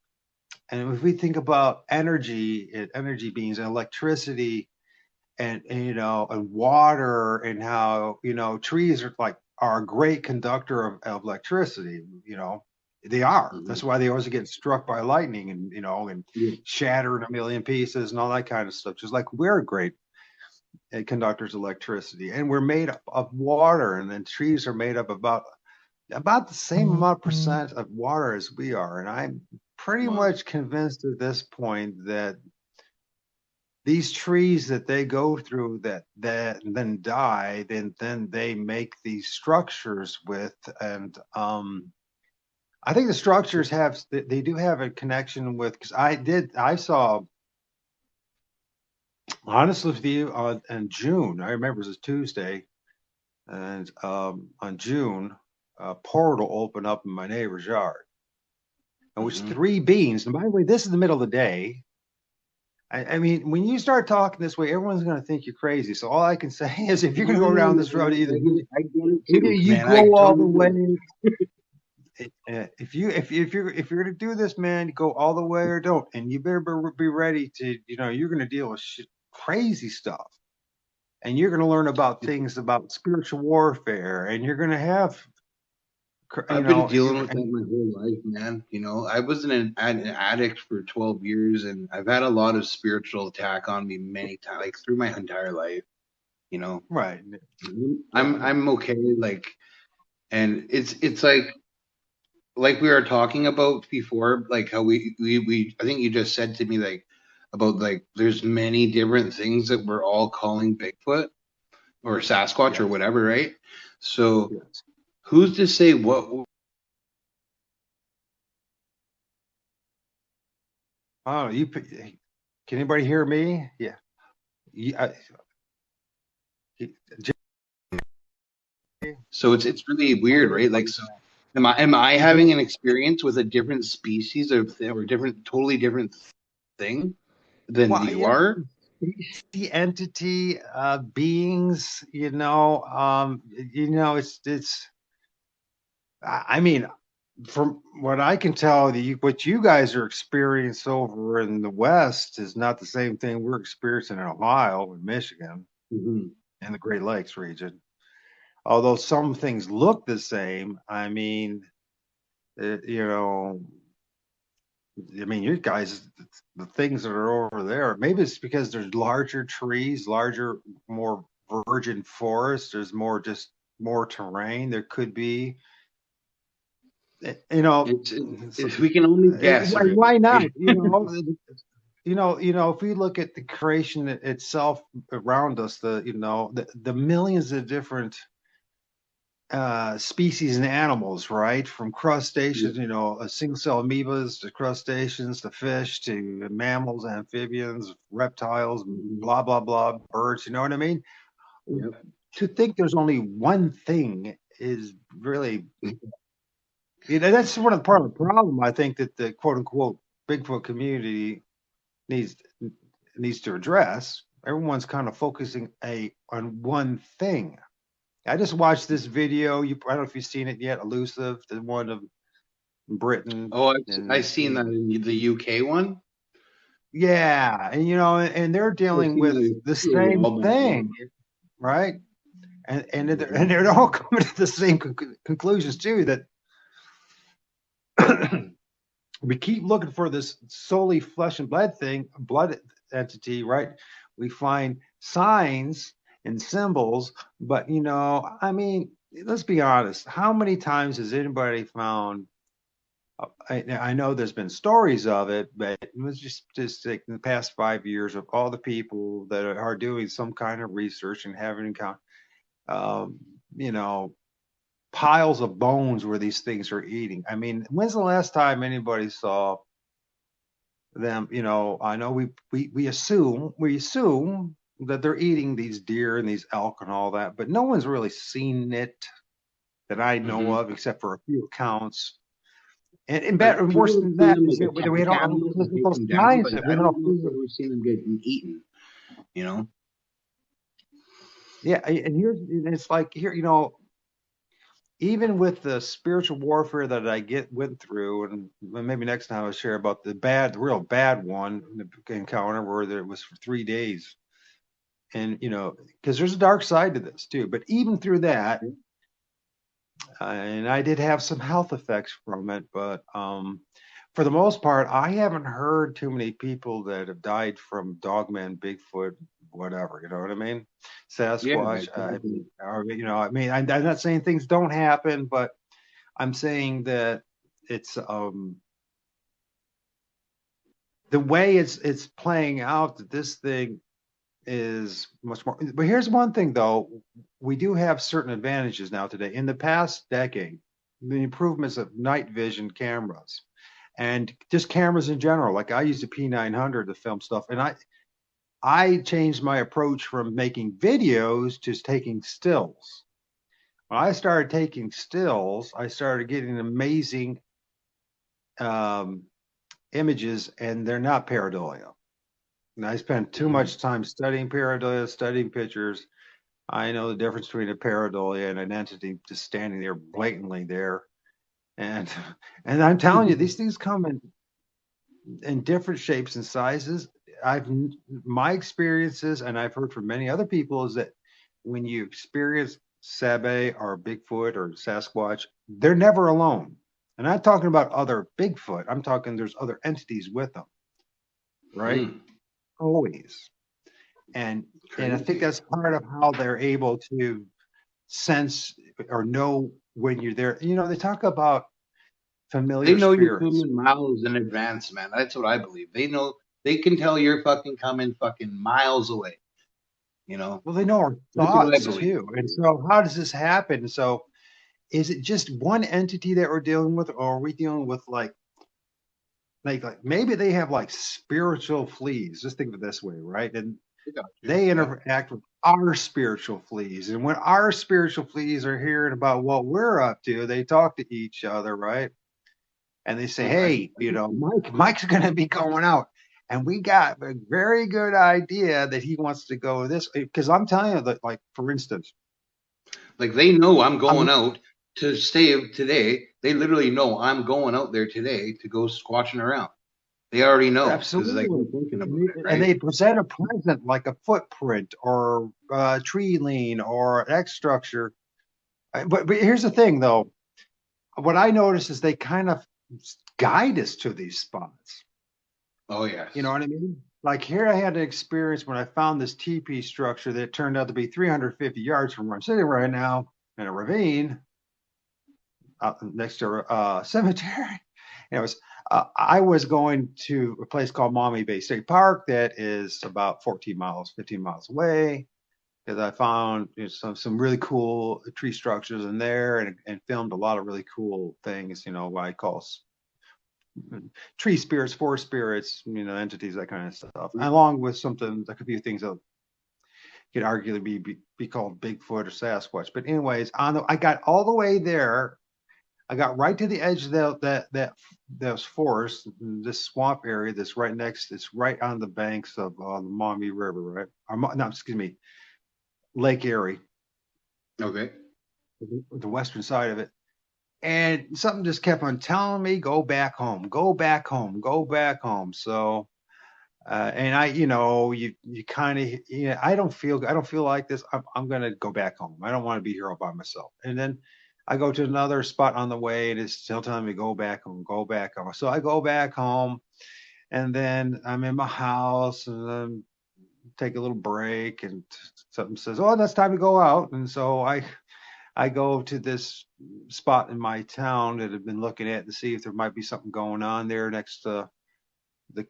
and if we think about energy and energy beings and electricity and water and how trees are a great conductor of electricity. They are. Hmm. That's why they always get struck by lightning and Yeah. shattered a million pieces and all that kind of stuff. Just like we're great conductors of electricity, and we're made up of water, and then trees are made up about the same amount percent of water as we are. And I'm pretty Wow. much convinced at this point that these trees that they go through that then die, then they make these structures with, and I think the structures they do have a connection with, because I saw, honestly with you, in June. I remember it was a Tuesday, and on June, a portal opened up in my neighbor's yard, and which Hmm. three beings. And by the way, this is the middle of the day. I mean, when you start talking this way, everyone's going to think you're crazy. So all I can say is, if you're going to go No, down this road, man, I get it either too, you man. I go all the totally get way. it. If you're going to do this, man, go all the way or don't. And you better be ready to, you're going to deal with crazy stuff, and you're going to learn about things about spiritual warfare, and you're going to have, I've been and dealing with that my whole life, man. I was an addict for 12 years, and I've had a lot of spiritual attack on me many times, like through my entire life. You know, right, I'm okay. Like, and it's like like we were talking about before, like how we I think you just said to me like about like there's many different things that we're all calling Bigfoot or Sasquatch or Yes, whatever, right? So yes. who's to say what? Oh, can anybody hear me? Yeah. Yeah. So it's really weird, right? Like, so am I You having don't. an experience with a different species of or different, totally different thing than Well, you are? the entity, beings, it's. I mean, from what I can tell, what you guys are experiencing over in the West is not the same thing we're experiencing in Ohio and Michigan Mm-hmm. and the Great Lakes region. Although some things look the same, I mean, it, you know, you guys, the things that are over there, maybe it's because there's larger trees, larger, more virgin forests. There's more terrain. There could be, you know, It's we can only guess, why really, not? right? If we look at the creation itself around us, the millions of different species and animals, right? From Yeah. crustaceans, single cell amoebas to crustaceans to fish to mammals, amphibians, reptiles, Mm-hmm. blah, blah, blah, birds, you know what I mean? Yep. To think there's only one thing is really, that's one of the part of the problem. I think that the quote unquote Bigfoot community needs needs to address. Everyone's kind of focusing on one thing. I just watched this video. I don't know if you've seen it yet. Elusive, the one of Britain, Oh, I've and seen that in the UK one. yeah, and they're I've dealing seen with that the a same while back. Yeah. thing, right? And Mhm. they're all coming to the same conclusions too. That we keep looking for this solely flesh and blood entity, right? We find signs and symbols, but let's be honest. How many times has anybody found? I know there's been stories of it, but it was just like in the past 5 years of all the people that are doing some kind of research and having encountered, um, you know, piles of bones where these things are eating. I mean, when's the last time anybody saw them? I know we assume that they're eating these deer and these elk and all that, but no one's really seen it that I know Mhm. of, except for a few accounts. And I've better and worse people have than seen that them is like that we attack don't have animals and take physical them down, signs but of it. I We don't don't have know if I've ever seen them getting eaten. You know? yeah. And it's like here, even with the spiritual warfare that I went through, and maybe next time I'll share about the real bad one, the encounter where there was for 3 days, and because there's a dark side to this too. But even through that, and I did have some health effects from it, but for the most part, I haven't heard too many people that have died from dogman, Bigfoot, whatever. You know what I mean? Yeah, Sasquatch. exactly. I'm not saying things don't happen, but I'm saying that it's the way it's playing out. That this thing is much more. But here's one thing, though: we do have certain advantages now today. In the past decade, the improvements of night vision cameras and just cameras in general. Like I use the P900 to film stuff, and I changed my approach from making videos to taking stills. When I started taking stills, I started getting amazing um, images, and they're not pareidolia. And I spent too Mhm. much time studying pareidolia, studying pictures. I know the difference between a pareidolia and an entity just standing there blatantly there. And and I'm telling you, these things come in different shapes and sizes. I've My experiences, and I've heard from many other people, is that when you experience Sabe or Bigfoot or Sasquatch, they're never alone. And I'm not talking about other Bigfoot. I'm talking there's other entities with them, right? Mm, Always. And I think crazy. that's part of how they're able to sense or know when you're there. They talk about They familiar know you're spirits. coming miles in advance, man. That's what I believe. They know they can tell you're fucking coming fucking miles away. You know, Well, they know our that's what I thoughts believe. too. And so, how does this happen? So, is it just one entity that we're dealing with, or are we dealing with like maybe they have like spiritual fleas? Just think of it this way, right? And I got you. they Yeah, interact with our spiritual fleas. And when our spiritual fleas are hearing about what we're up to, they talk to each other, right? And they say, hey, I can see that. Mike's going to be going out. And we got a very good idea that he wants to go this. Because I'm telling you that, like, for instance, Like they know I'm going I'm out to stay today. They literally know I'm going out there today to go squatching around. They already know because like absolutely. I'm thinking about And it, and right? they present a present like a footprint or a tree lean or X structure. But here's the thing, though. What I notice is they kind of guide us to these spots. Oh You know yes. what I mean? Like here, I had an experience when I found this teepee structure that turned out to be 350 yards from where I'm sitting right now in a ravine out next to a cemetery. And it was I was going to a place called Maumee Bay State Park that is about 14 miles, 15 miles away. Because I found some really cool tree structures in there and filmed a lot of really cool things. What I call tree spirits, forest spirits, entities, that kind of stuff, along with something like a few things that could arguably be called Bigfoot or Sasquatch. But anyways, I got all the way there. I got right to the edge of that forest, this swamp area that's right next. It's right on the banks of the Maumee River, right? No, excuse me, Lake Erie, Okay. the western side of it. And something just kept on telling me, go back home, go back home, go back home. So and you kind of, I don't feel like this. I'm gonna go back home. I don't want to be here all by myself. And then I go to another spot on the way, and it's still telling me go back home, go back home. So I go back home, and then I'm in my house, and then take a little break, and something says, "Oh, that's time to go out." And so I go to this spot in my town that I've been looking at to see if there might be something going on there next to the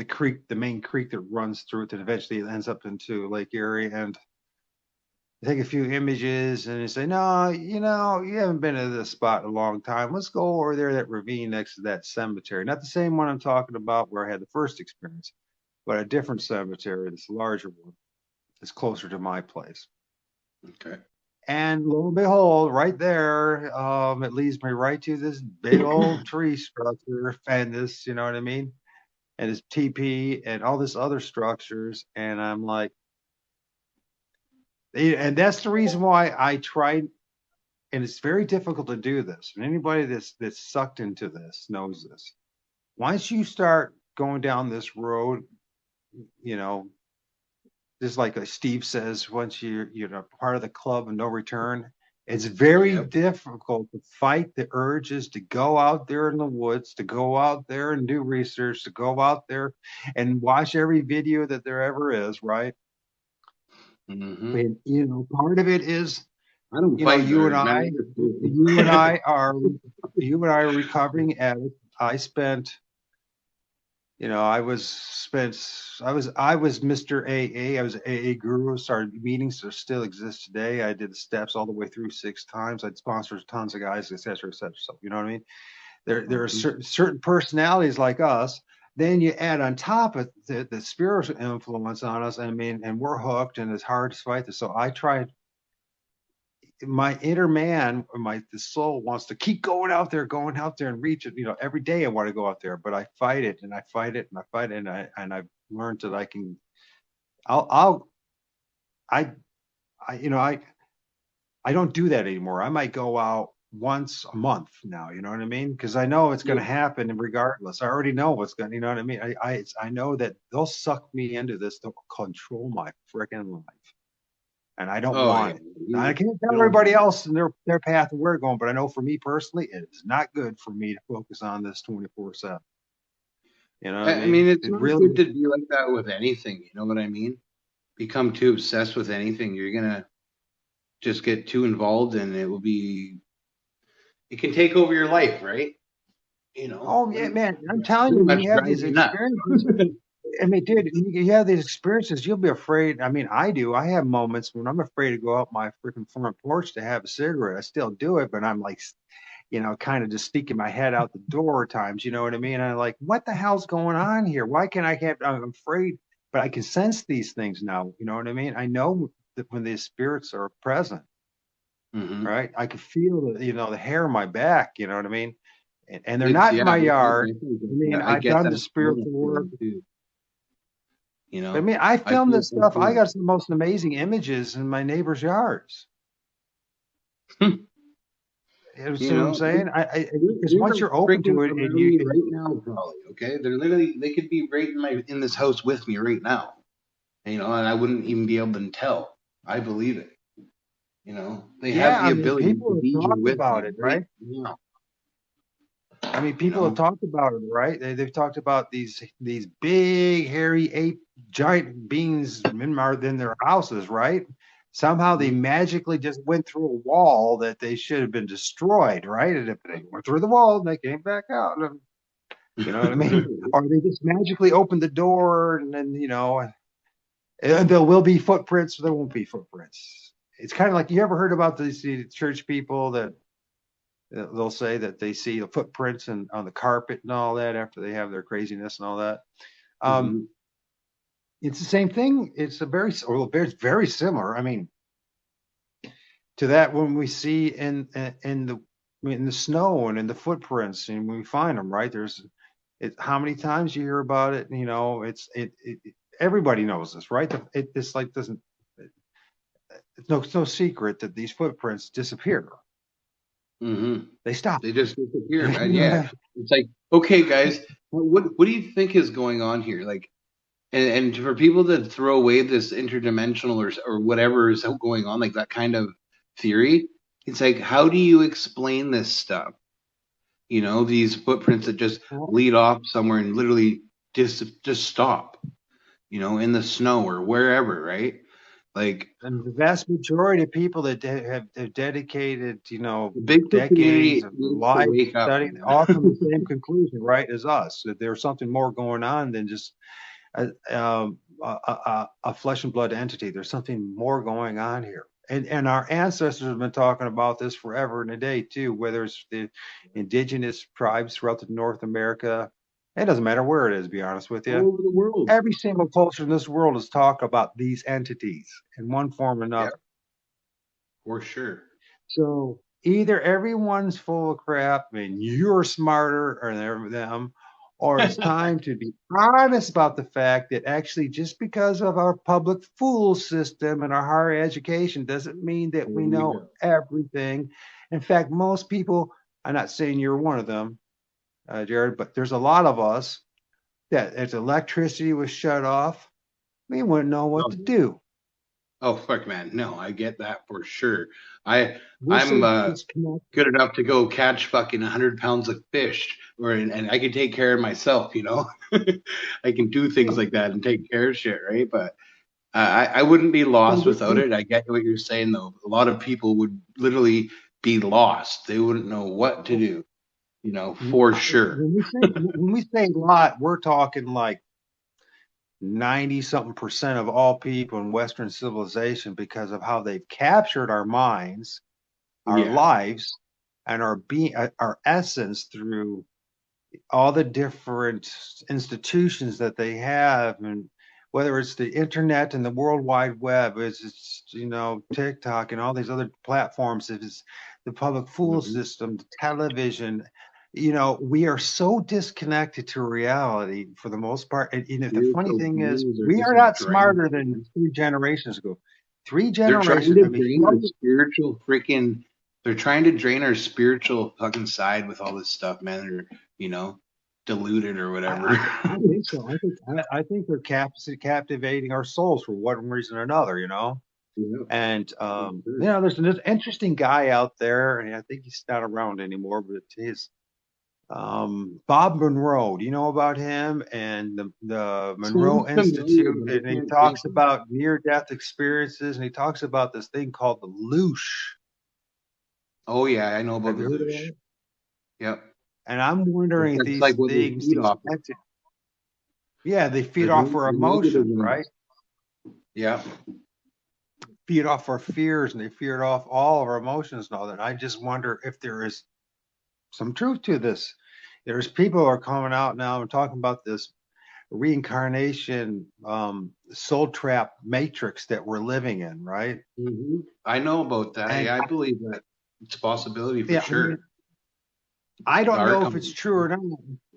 creek, the main creek that runs through it, that eventually ends up into Lake Erie. And I take a few images and they say, no, you haven't been to this spot in a long time. Let's go over there, that ravine next to that cemetery. Not the same one I'm talking about where I had the first experience, but a different cemetery, this larger one, that's closer to my place. Okay. And lo and behold, right there, it leads me right to this big old tree structure and this, you know what I mean? And his TP and all this other structures. And I'm like, and that's the reason why I tried. And it's very difficult to do this. And anybody that's sucked into this knows this. Once you start going down this road, you know, just like Steve says, once you're part of the club of no return, it's very Yep. difficult to fight the urges to go out there in the woods, to go out there and do research, to go out there and watch every video that there ever is, right? Hmm. And part of it is, I don't fight you and birds, man. I, I just do you and it. I are, you and I are recovering addicts. I spent, I was Mr. AA. I was an AA guru. Started meetings that still exist today. I did the steps all the way through 6 times. I'd sponsored tons of guys, et cetera, et cetera. So you know what I mean? There are Mhm. certain personalities like us. Then you add on top of the spiritual influence on us. I mean, and we're hooked, and it's hard to fight this. So I try, my inner man, the soul wants to keep going out there and reach it. Every day I want to go out there, but I fight it and I fight it and I fight it, and I've learned that I can. I'll I I I don't do that anymore. I might go out once a month now. You know what I mean? Because I know it's going Yeah. to happen regardless. I already know what's going. You know what I mean? I know that they'll suck me into this. They'll control my freaking life, and I don't Oh yeah. want it. Now, I can't tell You don't everybody want else and their path and where they're going, but I know for me personally, it is not good for me to focus on this 24/7. You know what I I mean, mean? it's It not really, good to be like that with anything. You know what I mean? Become too obsessed with anything, you're gonna just get too involved, and it will be. It can take over your life, right? Oh yeah, Pretty, man. I'm telling pretty you, when much you have drive these me nuts. experiences, I mean, dude, you have these experiences, you'll be afraid. I mean, I do. I have moments when I'm afraid to go out my freaking front porch to have a cigarette. I still do it, but I'm like, kind of just sneaking my head out the door at times. You know what I mean? And I'm like, what the hell's going on here? Why can't I have? I'm afraid, but I can sense these things now. You know what I mean? I know that when these spirits are present, Hmm. right? I can feel the hair on my back. You know what I mean? And they're It's not in yeah. my yard. I Yeah, mean, I I've get done that the spiritual work. feeling too. But I mean, I I filmed feel. this stuff. I got some of the most amazing images in my neighbors' yards. You see what I'm There- saying? Because They're once you're open freaking to it, and around me right now, probably. Okay, they're literally they could be right in this house with me right now. And I wouldn't even be able to tell. I believe it. They have yeah, the I mean, ability to people be have here talked with about me it, right right? now. I mean, You people have know. talked about it, right? They've talked about these big, hairy ape, giant beings in their houses, right? Somehow they Mhm. magically just went through a wall that they should have been destroyed, right? And if they went through the wall, they came back out. You know what I mean? Or they just magically opened the door, and then and there will be footprints, or there won't be footprints. It's kind of like, you ever heard about these church people that they'll say that they see the footprints on the carpet and all that after they have their craziness and all that. Um, Mhm. it's the same thing. It's very similar. I mean, to that when we see in the snow and in the footprints, and when we find them, right? How many times you hear about it? Everybody knows this, right? It this like doesn't it's no secret that these footprints disappear. Mhm. They stop. They just disappear, man. You Yeah, know, it's like, okay, guys, what do you think is going on here? Like, and for people to throw away this interdimensional or whatever is going on, like that kind of theory, it's like, how do you explain this stuff? These footprints that just lead off somewhere and literally just stop, in the snow or wherever, right? Like and the vast majority of people that have dedicated, the Bigfoot decades community of needs to life wake up, studying, man. all come to the same conclusion, right, as us, that there's something more going on than just a flesh and blood entity. There's something more going on here. And our ancestors have been talking about this forever and a day too, whether it's the indigenous tribes throughout the North America. It doesn't matter where it is, to be honest with you. All over the world. Every single culture in this world has talked about these entities in one form or Yeah, another. for sure. So either everyone's full of crap and you're smarter than them, or it's time to be honest about the fact that actually just because of our public fool system and our higher education doesn't mean that There we you know go. everything. In fact, most people, I'm not saying you're one of them, Jared, but there's a lot of us that if electricity was shut off, we wouldn't know what Oh, to do. oh, fuck, man. No, I get that for sure. I We're I'm so disconnected. good enough to go catch fucking 100 pounds of fish, and I can take care of myself. I can do things like that and take care of shit, right? But I wouldn't be So lost without it. I get what you're saying though. A lot of people would literally be lost. They wouldn't know what to do. For sure. when we say lot, we're talking like 90 something percent of all people in Western civilization, because of how they've captured our minds, our Yeah. lives, and our essence through all the different institutions that they have, and whether it's the internet and the World Wide Web, it's TikTok and all these other platforms, it is the public fool Hmm. system, the television. We are so disconnected to reality for the most part. And the funny Spiritual thing is, beings are we just are not drained. smarter than 3 generations ago. Three They're trying generations. to I mean, drain our spiritual freaking. They're trying to drain our spiritual fucking side with all this stuff, man. They're diluted or whatever. I think so. I think they're captivating our souls for one reason or another, Yeah, And for sure. there's an interesting guy out there, and I think he's not around anymore, but he's Bob Monroe. Do you know about him and the Monroe Sounds familiar, Institute? but I And he can't think. talks about near-death experiences, and he talks about this thing called the loosh. Oh yeah, I know about Have the you heard of loosh. that? Yep. And I'm wondering if That's these like what they things, feed these off of. entities, yeah, they feed There's off our the emotions, negativism. right? Yeah. Feed off our fears, and they feed off all of our emotions and all that. I just wonder if there is some truth to this. There's people who are coming out now and talking about this reincarnation, soul trap matrix that we're living in, right? I know about that. And Yeah, I believe that it's a possibility for yeah, I mean, sure. I don't Our know if it's company. true or not,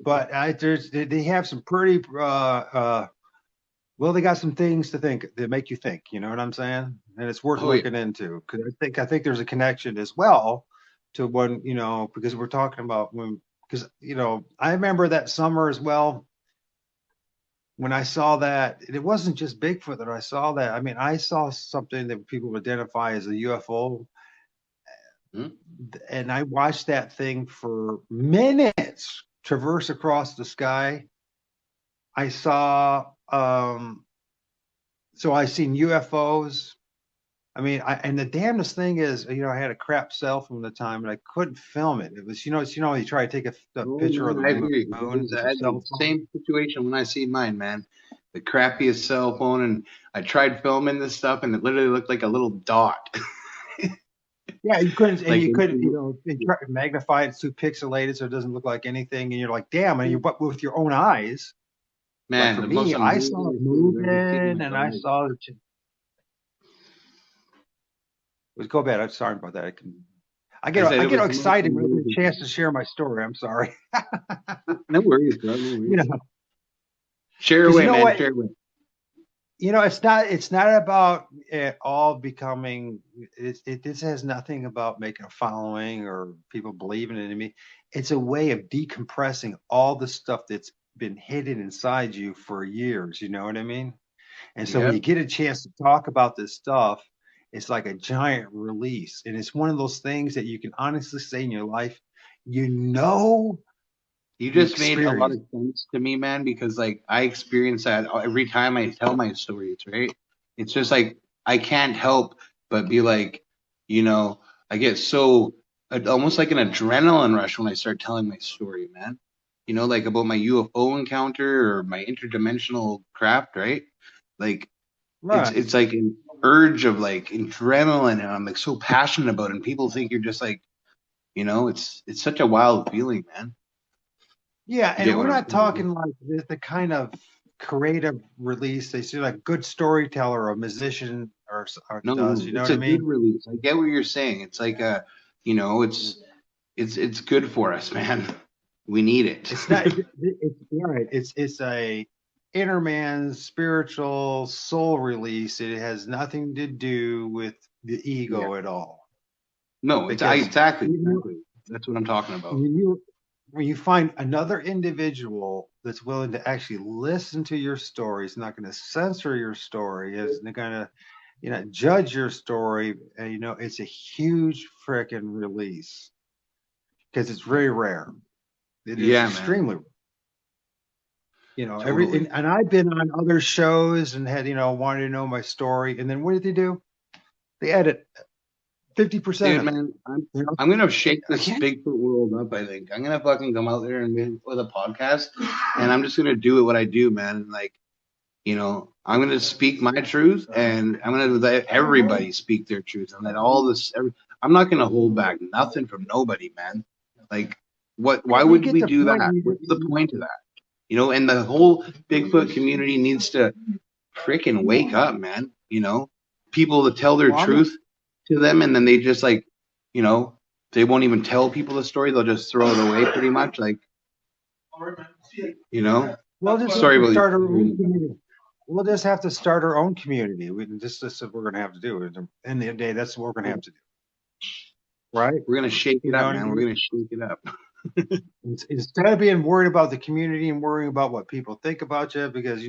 but they have some pretty well, they got some things to think that make you think. You know what I'm saying? And it's worth Oh yeah. looking into because I think there's a connection as well to when because we're talking about when because I remember that summer as well when I saw that it wasn't just Bigfoot that I saw that. I mean, I saw something that people identify as a UFO, Hmm? and I watched that thing for minutes traverse across the sky. I saw so I seen UFOs. I mean, and the damnedest thing is, I had a crap cell phone at the time, and I couldn't film it. It was, you try to take a Oh picture of man, the I hear you. moon I with your had the cell phone. same situation when I see mine, man. The crappiest cell phone, and I tried filming this stuff, and it literally looked like a little dot. Yeah, you couldn't, and Like, you couldn't, and try to magnify it. It's too pixelated, so it doesn't look like anything. And you're like, damn, and you but with your own eyes. Like man, for the most me, I amazing saw it thing I've ever seen in moving, and my I life. saw it. Go bad. I'm sorry about that. I I get said I it get was the most excited when I get a amazing chance thing. to share my story. I'm sorry. No worries, bro. No you worries. know, Share because you away, know man. what? Share away. It's not about it all becoming this has nothing about making a following or people believing in me. It's a way of decompressing all the stuff that's been hidden inside you for years. You know what I mean? And so when you Yep. get a chance to talk about this stuff, it's like a giant release. And it's one of those things that you can honestly say in your life, you know You you just made a lot experience. of sense to me, man, because like I experience that every time I tell my stories, right? It's just like I can't help but be like, I get so almost like an adrenaline rush when I start telling my story, man. Like about my UFO encounter or my interdimensional craft, right? Like it's Right. it's like an urge of like adrenaline, and I'm like so passionate about it. And people think you're just like, it's such a wild feeling, man. Yeah, You and get we're what I'm not saying? talking like the kind of creative release they see like good storyteller or musician or No, does. no, You know it's what a I good mean? release. I get what you're saying. It's like it's good for us, man. We need it. It's not. It's right. It's a inner man's spiritual soul release. It has nothing to do with the Yeah. ego at all. No, Because exactly. That's what I'm talking about. when you find another individual that's willing to actually listen to your story, is not going to censor your story, is not going to judge your story, it's a huge freaking release because it's very rare. It is Yeah, man. extremely, every Totally. and I've been on other shows and had wanted to know my story, and then what did they do? They edit 50% Dude, of it. man, I'm You know, I'm gonna shake I this can't. Bigfoot world up, I think. I'm gonna fucking come out there and with a podcast, and I'm just gonna do it what I do, man. And like, I'm gonna speak my truth, and I'm gonna let everybody speak their truth, and let all this. I'm not gonna hold back nothing from nobody, man. Like, what? Why You would get we the do point. that? What's the point of that? And the whole Bigfoot community needs to freaking wake up, man. People to tell their Well, truth to them, and then they just like, you know, they won't even tell people the story. They'll just throw it away, pretty much. Like, you know. we'll just have Sorry to about start our own you. community. We'll just have to start our own community. This is what we're going to have to do. At the end of the day, that's what we're going to have to do, right? We're gonna shake You it know up, what I man. We're mean? gonna shake it up. Instead of being worried about the community and worrying about what people think about you, because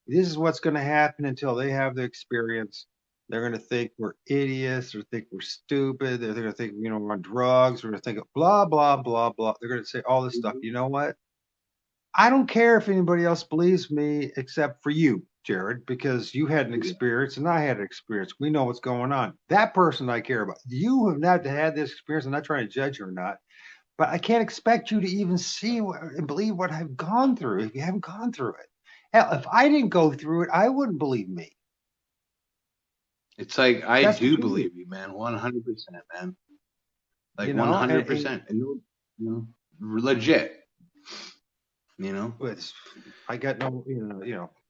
this is what's going to happen until they have the experience. They're going to think we're idiots or think we're stupid. They're going to think, we're on drugs. We're going to think of blah, blah, blah, blah. They're going to say all this stuff. You know what? I don't care if anybody else believes me except for you, Jared, because you had an experience and I had an experience. We know what's going on. That person I care about. You have not had this experience. I'm not trying to judge you or not, but I can't expect you to even see and believe what I've gone through if you haven't gone through it. Hell, if I didn't go through it, I wouldn't believe me. It's like I That's the do truth, believe you, man. 100%, man. Like you know. And 100%. And legit. You know. it's I got no,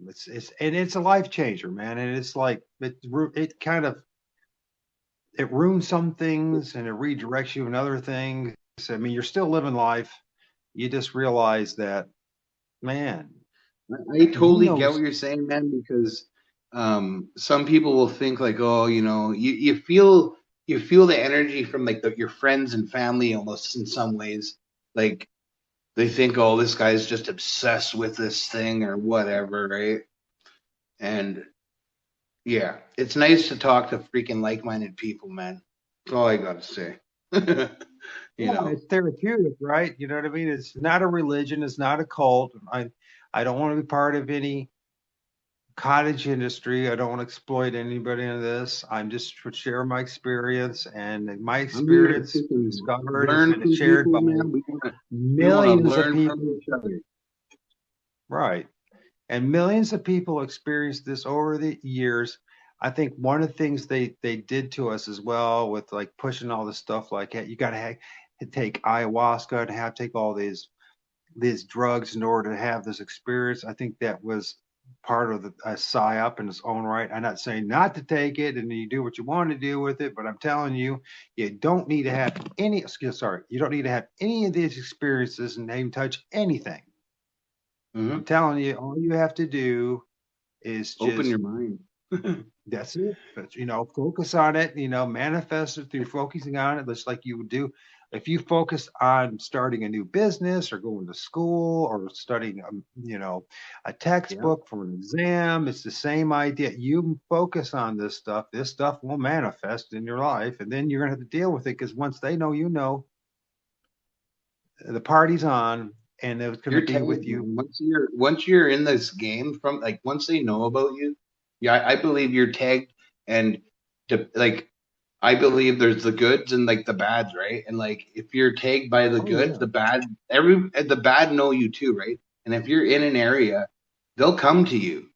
it's a life changer, man. And it's like it kind of it ruins some things and it redirects you in other things. I mean, you're still living life. You just realize that, man, I who totally get what knows? you're saying, man, because some people will think like, oh, you feel the energy from like your friends and family almost in some ways. Like they think, oh, this guy's just obsessed with this thing or whatever, right? And yeah, it's nice to talk to freaking like-minded people, man. That's all I gotta say. you Yeah, know, it's therapeutic, right? You know what I mean? It's not a religion. It's not a cult. I don't want to be part of any cottage industry. I don't want to exploit anybody in this. I'm just sharing my experience, and my I'm here to experience freaking discovered has learn been from shared people, by man. We wanna millions of learn from people. each other. Right. And millions of people experienced this over the years. I think one of the things they did to us as well with like pushing all this stuff like, hey, you got to take ayahuasca and have take all these drugs in order to have this experience. I think that was part of the psyop in its own right. I'm not saying not to take it and you do what you want to do with it, but I'm telling you, you don't need to have any. Sorry, you don't need to have any of these experiences and even touch anything. I'm Hmm. telling you, all you have to do is Open just your mind. that's it. But focus on it, manifest it through focusing on it, just like you would do if you focus on starting a new business or going to school or studying a Yeah. textbook for an exam. It's the same idea. You focus on this stuff will manifest in your life, and then you're gonna have to deal with it because once they know the party's on and it's gonna You're be tagged, with you. man. Once you're in this game from like once they know about you, yeah, I believe you're tagged and like I believe there's the goods and like the bads, right? And like if you're tagged by the Oh goods, yeah. the bad know you too, right? And if you're in an area, they'll come to you.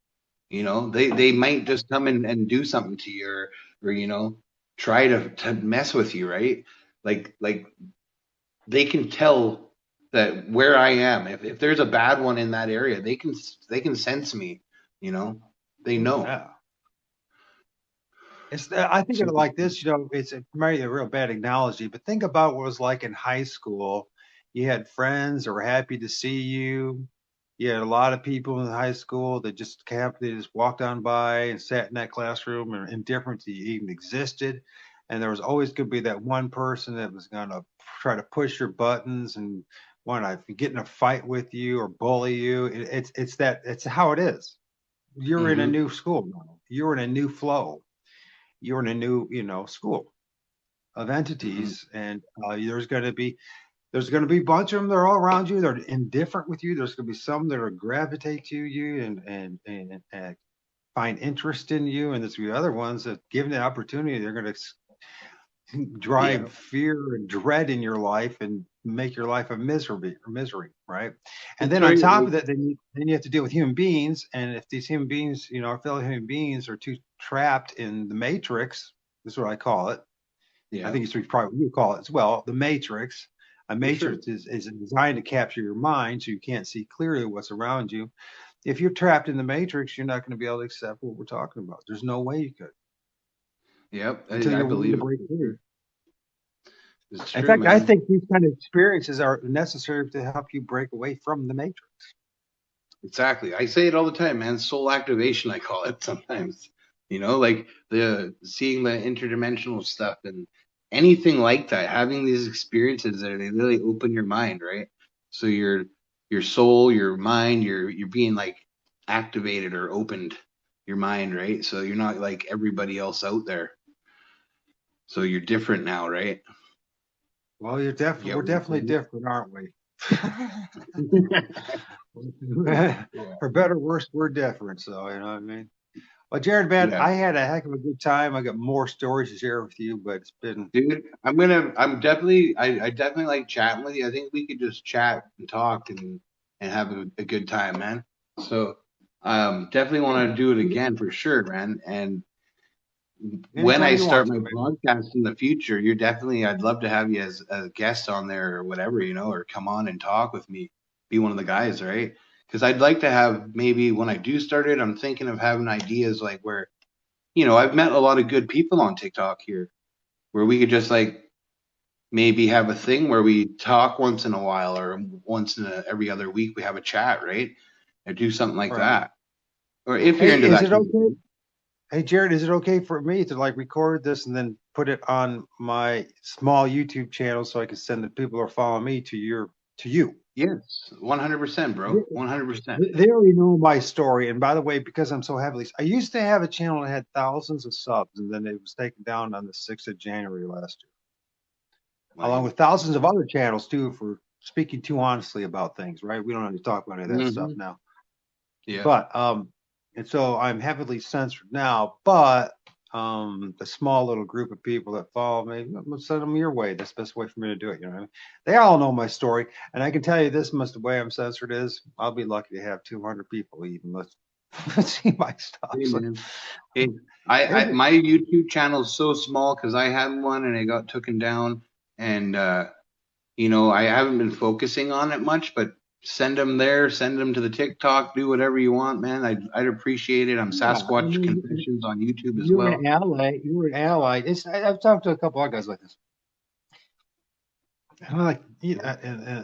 They might just come and do something to you or try to mess with you, right? Like they can tell that where I am. If there's a bad one in that area, they can sense me. You know, they Oh know. yeah. I think of So it like this, it's maybe a real bad analogy, but think about what it was like in high school. You had friends that were happy to see you. You had a lot of people in high school that they just walked on by and sat in that classroom and indifferent to you even existed. And there was always going to be that one person that was going to try to push your buttons and want to get in a fight with you or bully you. It's how it is. You're in a hmm new school now. You're in a new flow. You're in a new school of hmm entities, and there's going to be a bunch of them that are all around you. They're indifferent with you. There's going to be some that are gravitate to you and find interest in you, and there's going to be other ones that, given the opportunity, they're going to yeah, drive fear and dread in your life and make your life a misery, right? And that's then on right. top Like, of that, then you have to deal with human beings, and if these human beings, our fellow human beings, are too trapped in the matrix, this is what I call it. I yeah, think it's probably what you call it as well, the matrix. A for sure. matrix is designed to capture your mind so you can't see clearly what's around you. If you're trapped in the matrix, you're not going to be able to accept what we're talking about. There's no way you could Yep, until I you're willing to believe break it. free. It's In true, fact, I man. think these kind of experiences are necessary to help you break away from the matrix. Exactly. I say it all the time, man. Soul activation, I call it sometimes. Like the seeing the interdimensional stuff and anything like that, having these experiences that they really open your mind, right? So your soul, your mind, you're being like activated or opened your mind, right? So you're not like everybody else out there. So you're different now, right? Well, You get we're what I'm definitely saying? different, aren't we? Yeah. For better or worse, we're different. So, you know what I mean? Well, Jared, man, Yeah, I had a heck of a good time. I got more stories to share with you, but it's been dude. I definitely like chatting with you. I think we could just chat and talk and have a good time, man. So, definitely want to do it again for sure, man. And when anytime I you start want to, my man. podcast in the future, you're definitely, I'd love to have you as a guest on there or whatever, or come on and talk with me, be one of the guys, right? Because I'd like to have maybe when I do start it, I'm thinking of having ideas like where, I've met a lot of good people on TikTok here where we could just like maybe have a thing where we talk once in a while or every other week we have a chat, right? Or do something like All right. that. Or if you're Hey, into is that it kind of okay? thing. Hey, Jared, is it okay for me to like record this and then put it on my small YouTube channel so I can send the people who are following me to you? Yes, 100%, They, bro. 100%. they already know my story. And by the way, because I'm so heavily, I used to have a channel that had thousands of subs, and then it was taken down on the 6th of January last year, along Like, with thousands of other channels too for speaking too honestly about things. Right? We don't have to talk about any of that stuff hmm now. yeah. But and so I'm heavily censored now, but the small little group of people that follow me, I'm gonna send them your way. That's the best way for me to do it. You know what I mean? They all know my story, and I can tell you this much: the way I'm censored is, I'll be lucky to have 200 people even let's see my stuff. Hey, So man. Hey, it, my YouTube channel is so small because I had one and it got taken down, and I haven't been focusing on it much. But send them there, send them to the TikTok, do whatever you want, man. I'd appreciate it. I'm yeah, I mean, Sasquatch.Confessions on YouTube as you're well. an ally. You're an ally. I've talked to a couple of guys like this. And I'm like, yeah,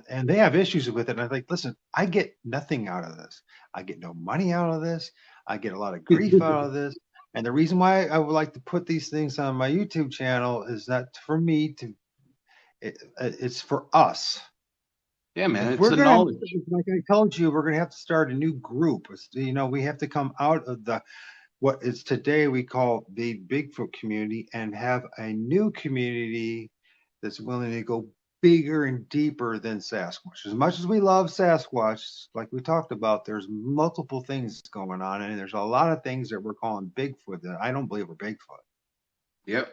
and they have issues with it. And I think, listen, I get nothing out of this. I get no money out of this. I get a lot of grief out of this. And the reason why I would like to put these things on my YouTube channel is not for me to, it's for us. Yeah, man. If It's we're the gonna, knowledge. like I told you, we're gonna have to start a new group. We have to come out of the what is today we call the Bigfoot community and have a new community that's willing to go bigger and deeper than Sasquatch. As much as we love Sasquatch, like we talked about, there's multiple things going on, and there's a lot of things that we're calling Bigfoot that I don't believe are Bigfoot. Yep,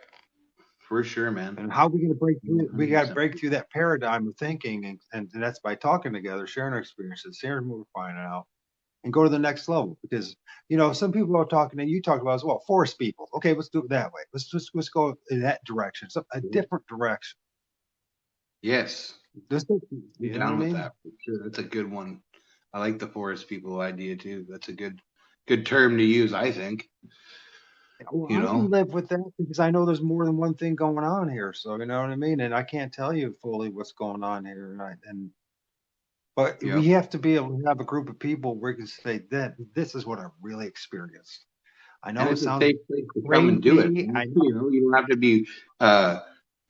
for sure, man. And how are we going to break through? We got to 100%. break through that paradigm of thinking, and that's by talking together, sharing our experiences, sharing what we're finding out, and go to the next level. Because some people are talking, and you talk about as well, forest people. Okay, let's do it that way. Let's go in that direction, so a different direction. Yes, Just I'm you know what I down with mean? that for sure. That's a good one. I like the forest people idea too. That's a good term to use, I think. Well, You I can know. live with that because I know there's more than one thing going on here. So you know what I mean. And I can't tell you fully what's going on here, but we Yep. have to be able to have a group of people where we can say that this is what I really experienced. I And know it it's a sounds safe place to come and do it. crazy. I know. You don't have to be uh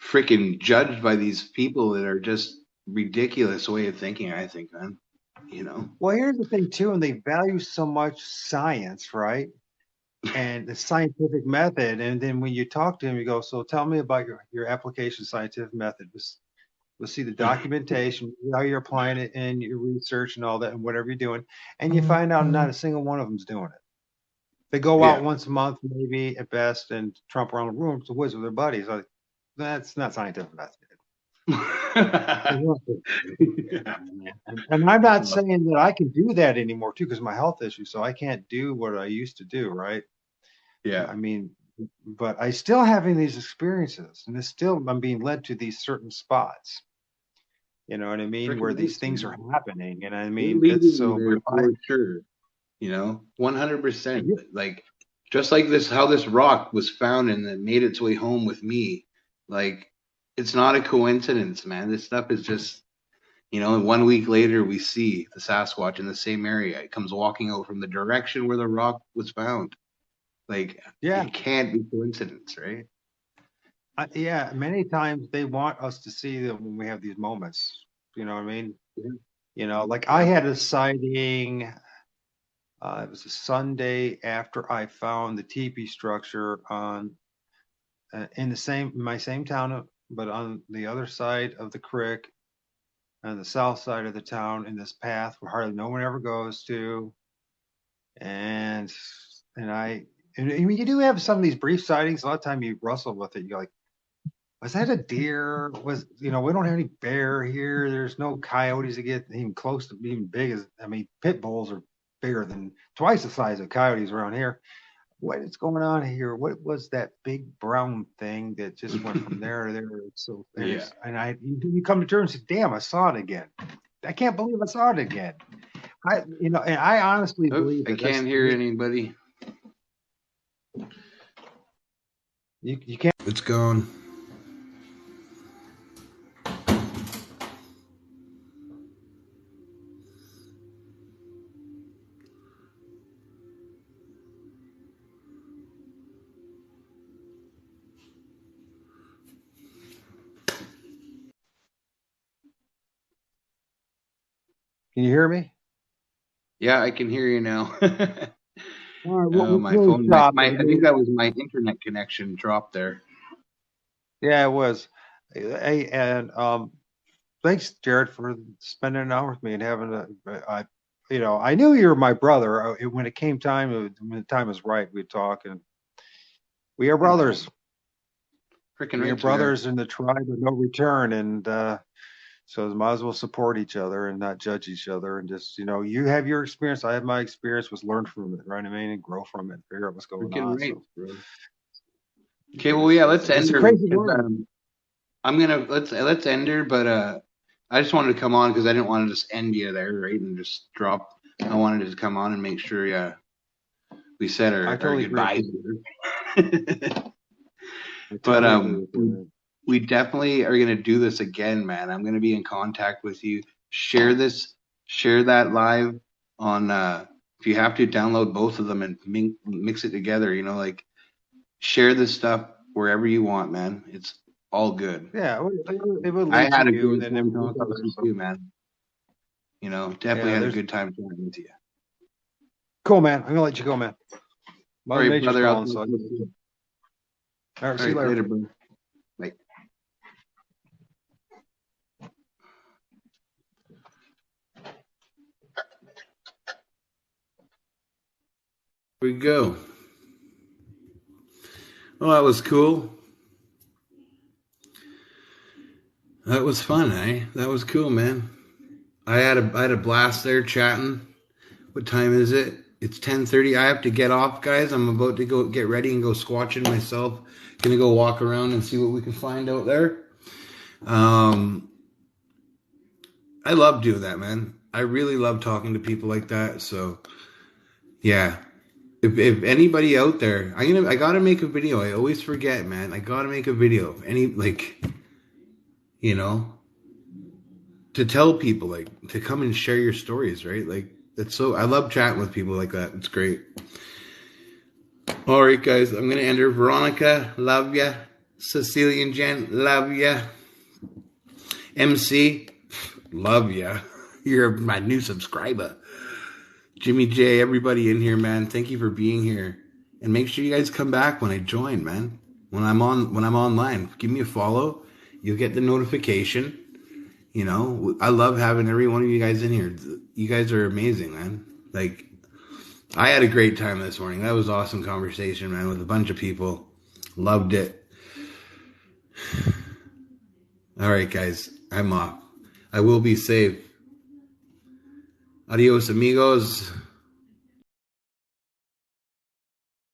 freaking judged by these people that are just ridiculous way of thinking, I think, man. You know. Well, here's the thing too, and they value so much science, right? And the scientific method. And then when you talk to them, you go, "So tell me about your application scientific method." We'll see the documentation, how you're applying it in your research and all that, and whatever you're doing, and you find out not a single one of them's doing it. They go out Yeah. once a month, maybe at best, and trump around the room to the woods with their buddies. Like, that's not scientific method. And I'm not saying that I can do that anymore too, because my health issues, so I can't do what I used to do, right? Yeah. I mean, but I still having these experiences, and it's still I'm being led to these certain spots. You know what I mean? Where Freaking these nice, things are man. happening, and I They're mean, it's leading you so. But there if I, for sure. 100%. yeah, Like just like this, how this rock was found and then made its way home with me. Like it's not a coincidence, man. This stuff is just, and 1 week later we see the Sasquatch in the same area. It comes walking out from the direction where the rock was found. Like yeah, it can't be coincidence, right? yeah. Many times they want us to see them when we have these moments. You know what I mean? Yeah. Like I Yep. had a sighting. It was a Sunday after I found the teepee structure on in my same town, but on the other side of the creek, on the south side of the town, in this path where hardly no one ever goes to, and and I And I mean, you do have some of these brief sightings. A lot of time you wrestle with it. You're like, was that a deer? We don't have any bear here. There's no coyotes that get even close to being big as, I mean, pit bulls are bigger than twice the size of coyotes around here. What is going on here? What was that big brown thing that just went from there to there? So, you come to terms and say, damn, I saw it again. I can't believe I saw it again. And I honestly believe I that can't hear anybody. you can't. It's gone. Can you hear me? Yeah, I can hear you now. All right, Oh, my we'll phone. stop. I think that was my internet connection dropped there. Yeah, it was. Hey, and thanks, Jared, for spending an hour with me and having I knew you were my brother. When it came time, when the time was right, we'd talk, and we are brothers. Freaking We are right you are. brothers in the tribe of no return, and so might as well support each other and not judge each other, and just you have your experience, I have my experience. Let's learn from it, right? I mean, and grow from it, figure out what's going Freaking on. right, So, bro. Okay, well, yeah, let's end it's a her. crazy world. I'm gonna let's end her, but I just wanted to come on because I didn't want to just end you there, right, and just drop. I wanted to come on and make sure, we said our goodbyes. But we definitely are gonna do this again, man. I'm gonna be in contact with you. Share that live on. If you have to, download both of them and mix it together. Share this stuff wherever you want, man. It's all good. Yeah, it would I lead had to a you, great and then time it talking with you too, man. Definitely had a good time talking with you. Cool, man. I'm gonna let you go, man. All right, brother. All right, see you later, bro. Bye. Here we go. Well, that was cool. That was fun, eh? That was cool, man. I had a blast there chatting. What time is it? It's 10:30. I have to get off, guys. I'm about to go get ready and go squatching myself. Gonna go walk around and see what we can find out there. I love doing that, man. I really love talking to people like that. So, yeah. If anybody out there, I gotta make a video. I always forget, man. I gotta make a video. To tell people, to come and share your stories, right? I love chatting with people like that. It's great. All right, guys, I'm gonna end her. Veronica, love ya. Cecilia and Jen, love ya. MC, love ya. You're my new subscriber. Jimmy J, everybody in here, man. Thank you for being here. And make sure you guys come back when I join, man. When I'm online, give me a follow. You'll get the notification. I love having every one of you guys in here. You guys are amazing, man. I had a great time this morning. That was awesome conversation, man, with a bunch of people. Loved it. All right, guys, I'm off. I will be safe. Adios, amigos.